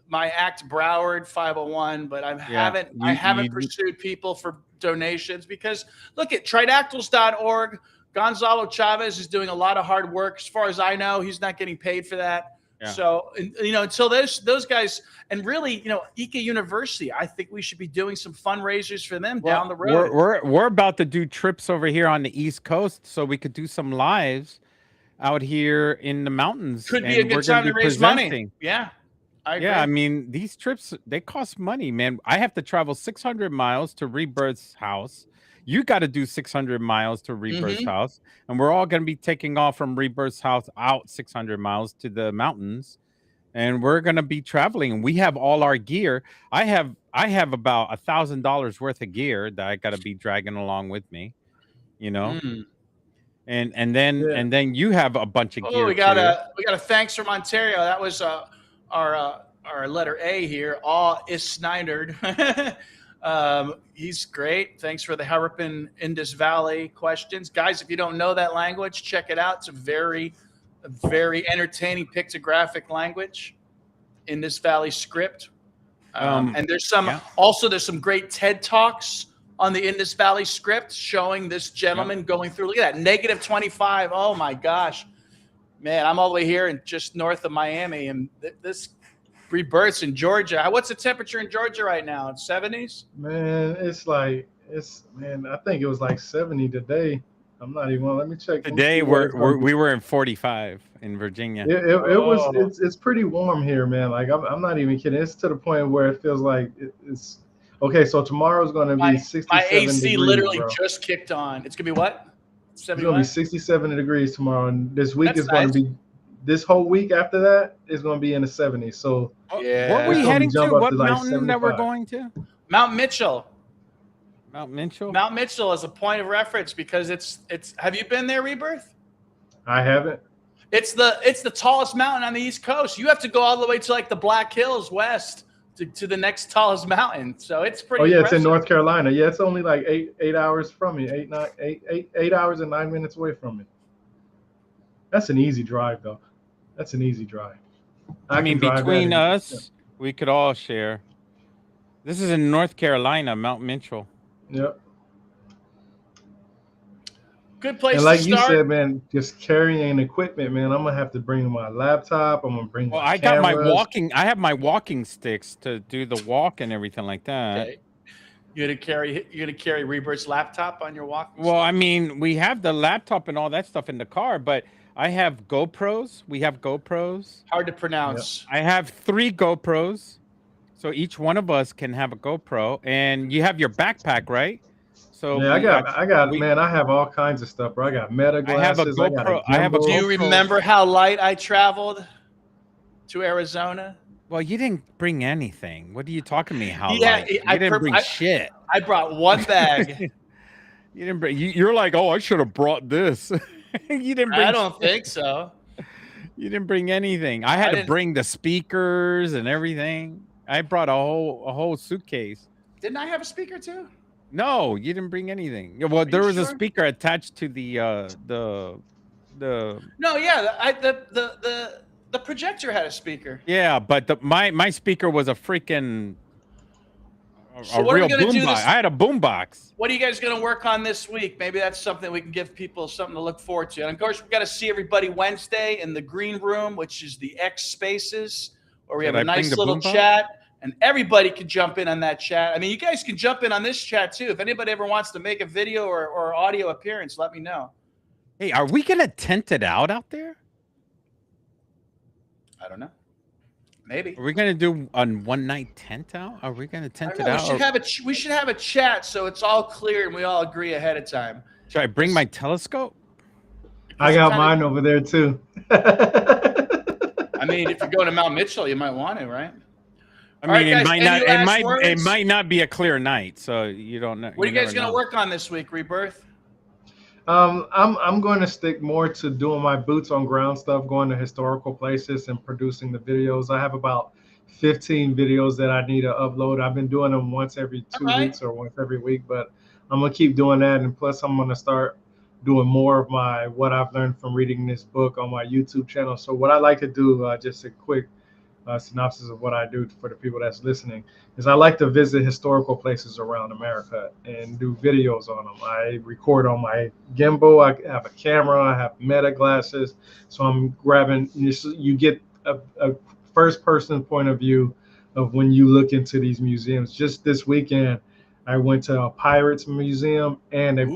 my Act Broward 501, but I haven't pursued people for donations, because look at Tridactyls.org. Gonzalo Chavez is doing a lot of hard work. As far as I know, he's not getting paid for that. Yeah. So, you know, until those guys, and really, you know, Ika University, I think we should be doing some fundraisers for them down the road. We're about to do trips over here on the East Coast, so we could do some lives out here in the mountains. Could be a good time to raise money. Yeah. I agree. Yeah, I mean, these trips, they cost money, man. I have to travel 600 miles to Rebirth's house. You got to do 600 miles to Rebirth's house. And we're all going to be taking off from Rebirth's house out 600 miles to the mountains. And we're going to be traveling. We have all our gear. I have about $1,000 worth of gear that I got to be dragging along with me, you know? And then you have a bunch of gear. Oh, we got a thanks from Ontario. That was our letter A here. Is Snyderd. He's great. Thanks for the Harapan Indus Valley questions, guys. If you don't know that language, check it out. It's a very entertaining pictographic language, Indus Valley script. And there's some great TED Talks on the Indus Valley script showing this gentleman going through. Look at that, -25. Oh my gosh, man! I'm all the way here and just north of Miami, and this Rebirth's in Georgia. What's the temperature in Georgia right now? It's 70s? Man, I think it was like 70 today. I'm not even. Let me check. Today we were in 45 in Virginia. It's pretty warm here, man. Like I'm not even kidding. It's to the point where it feels like it's okay. So tomorrow's going to be 67 My AC degrees, literally bro. just kicked on. It's gonna be what? 71? It's going to be 67 degrees tomorrow, and this week is going to be. This whole week after that is going to be in the 70s. So yeah. What are we heading to? What mountain that we're going to? Mount Mitchell. Mount Mitchell? Mount Mitchell is a point of reference because it's have you been there, Rebirth? I haven't. It's the tallest mountain on the East Coast. You have to go all the way to like the Black Hills west to the next tallest mountain. So it's pretty. Oh yeah, impressive. it's in North Carolina. Yeah, it's only like eight hours from me. 8 hours and 9 minutes away from me. That's an easy drive, though. That's an easy drive. I mean, can drive between that us, we could all share. This is in North Carolina, Mount Mitchell. Yep. Good place And like to you start. said, man, just carrying equipment, man. I'm gonna have to bring my laptop. I'm gonna bring. Well, my I got my cameras. I have my walking sticks to do the walk and everything like that. Okay. You're gonna carry Rebirth's laptop on your walk. Well, I mean, we have the laptop and all that stuff in the car, but I have GoPros. We have GoPros. Hard to pronounce. I have 3 GoPros. So each one of us can have a GoPro, and you have your backpack, right? So Yeah, man, I have all kinds of stuff, bro. I got meta glasses. I have a GoPro. I have a Do you GoPro. remember how light I traveled to Arizona? Well, you didn't bring anything. What are you talking to me? How Yeah, light? You didn't bring shit. I brought one bag. You didn't bring. You're like, oh, I should have brought this. You didn't bring. I don't think so. You didn't bring anything. I had to bring the speakers and everything. I brought a whole suitcase. Didn't I have a speaker too? No, you didn't bring anything. Well, there was a speaker attached to the. No, yeah, the projector had a speaker. Yeah, but my speaker was a freaking So what are real we gonna do boombox. this? I had a boombox. What are you guys going to work on this week? Maybe that's something we can give people something to look forward to. And of course, we got to see everybody Wednesday in the green room, which is the X Spaces, where we have a nice little chat, and everybody can jump in on that chat. I mean, you guys can jump in on this chat too. If anybody ever wants to make a video or audio appearance, let me know. Hey, are we gonna tent it out there? I don't know. Maybe. Are we gonna do a one night tent out? Are we gonna tent it out? We should have a chat so it's all clear and we all agree ahead of time. Should I bring my telescope? I got mine over there too. I mean, if you're going to Mount Mitchell, you might want to, right? I mean, it might not be a clear night, so you don't know. What are you guys gonna work on this week, Rebirth? I'm going to stick more to doing my boots on ground stuff, going to historical places and producing the videos. I have about 15 videos that I need to upload. I've been doing them once every 2 weeks or once every week, but I'm gonna keep doing that. And plus, I'm gonna start doing more of what I've learned from reading this book on my YouTube channel. So what I like to do, just a quick synopsis of what I do for the people that's listening, is I like to visit historical places around America and do videos on them. I record on my gimbal. I have a camera. I have meta glasses. So I'm grabbing, you get a first person point of view of when you look into these museums. Just this weekend, I went to a Pirates Museum and a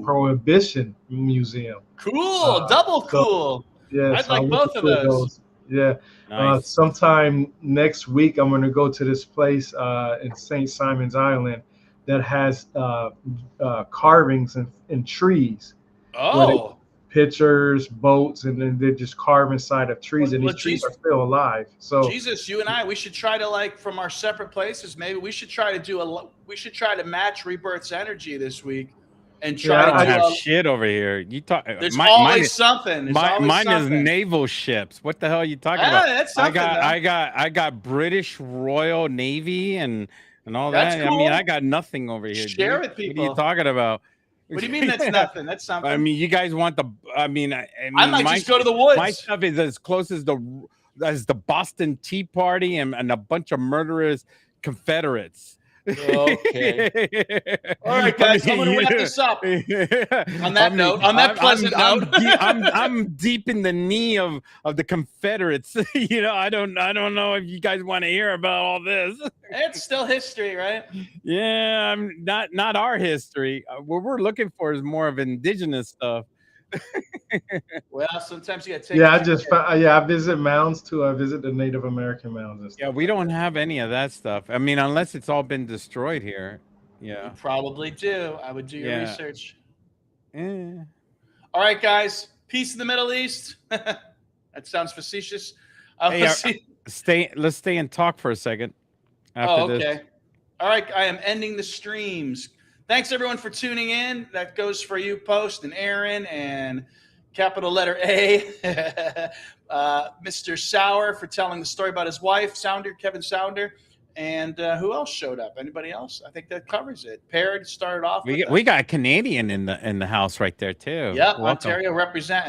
Prohibition Museum. Cool, double cool. Yeah, I'd like both of those. Yeah. Nice. Sometime next week, I'm going to go to this place in St. Simon's Island that has carvings in trees. Oh. Pictures, boats, and then they just carve inside of trees, and these trees are still alive. So Jesus, you and I, we should try to, like, from our separate places, maybe we should try to match Rebirth's energy this week. And try to have shit over here. You talk. There's always something. Mine is naval ships. What the hell are you talking about? That's something, I got British Royal Navy and all that. Cool. I mean, I got nothing over here. Share with people. What are you talking about? What do you mean that's nothing? That's something. I mean, you guys want the. I might just go to the woods. My stuff is as close as the Boston Tea Party and a bunch of murderous Confederates. Okay. All right, guys. I'm going to wrap this up. On that pleasant note, I'm deep in the knee of the Confederates. I don't know if you guys want to hear about all this. It's still history, right? Yeah, not our history. What we're looking for is more of indigenous stuff. Well, sometimes you got to take. I visit mounds too. I visit the Native American mounds and stuff. Yeah, we don't have any of that stuff. I mean, unless it's all been destroyed here. Yeah, you probably do. I would do your research. Yeah. All right, guys. Peace in the Middle East. That sounds facetious. Let's stay and talk for a second. After this. All right, I am ending the streams. Thanks, everyone, for tuning in. That goes for you, Post, and Aaron, and capital letter A. Mr. Sauer for telling the story about his wife, Kevin Sounder. And who else showed up? Anybody else? I think that covers it. Perry started off. We got a Canadian in the house right there too. Yep, Welcome. Ontario representing.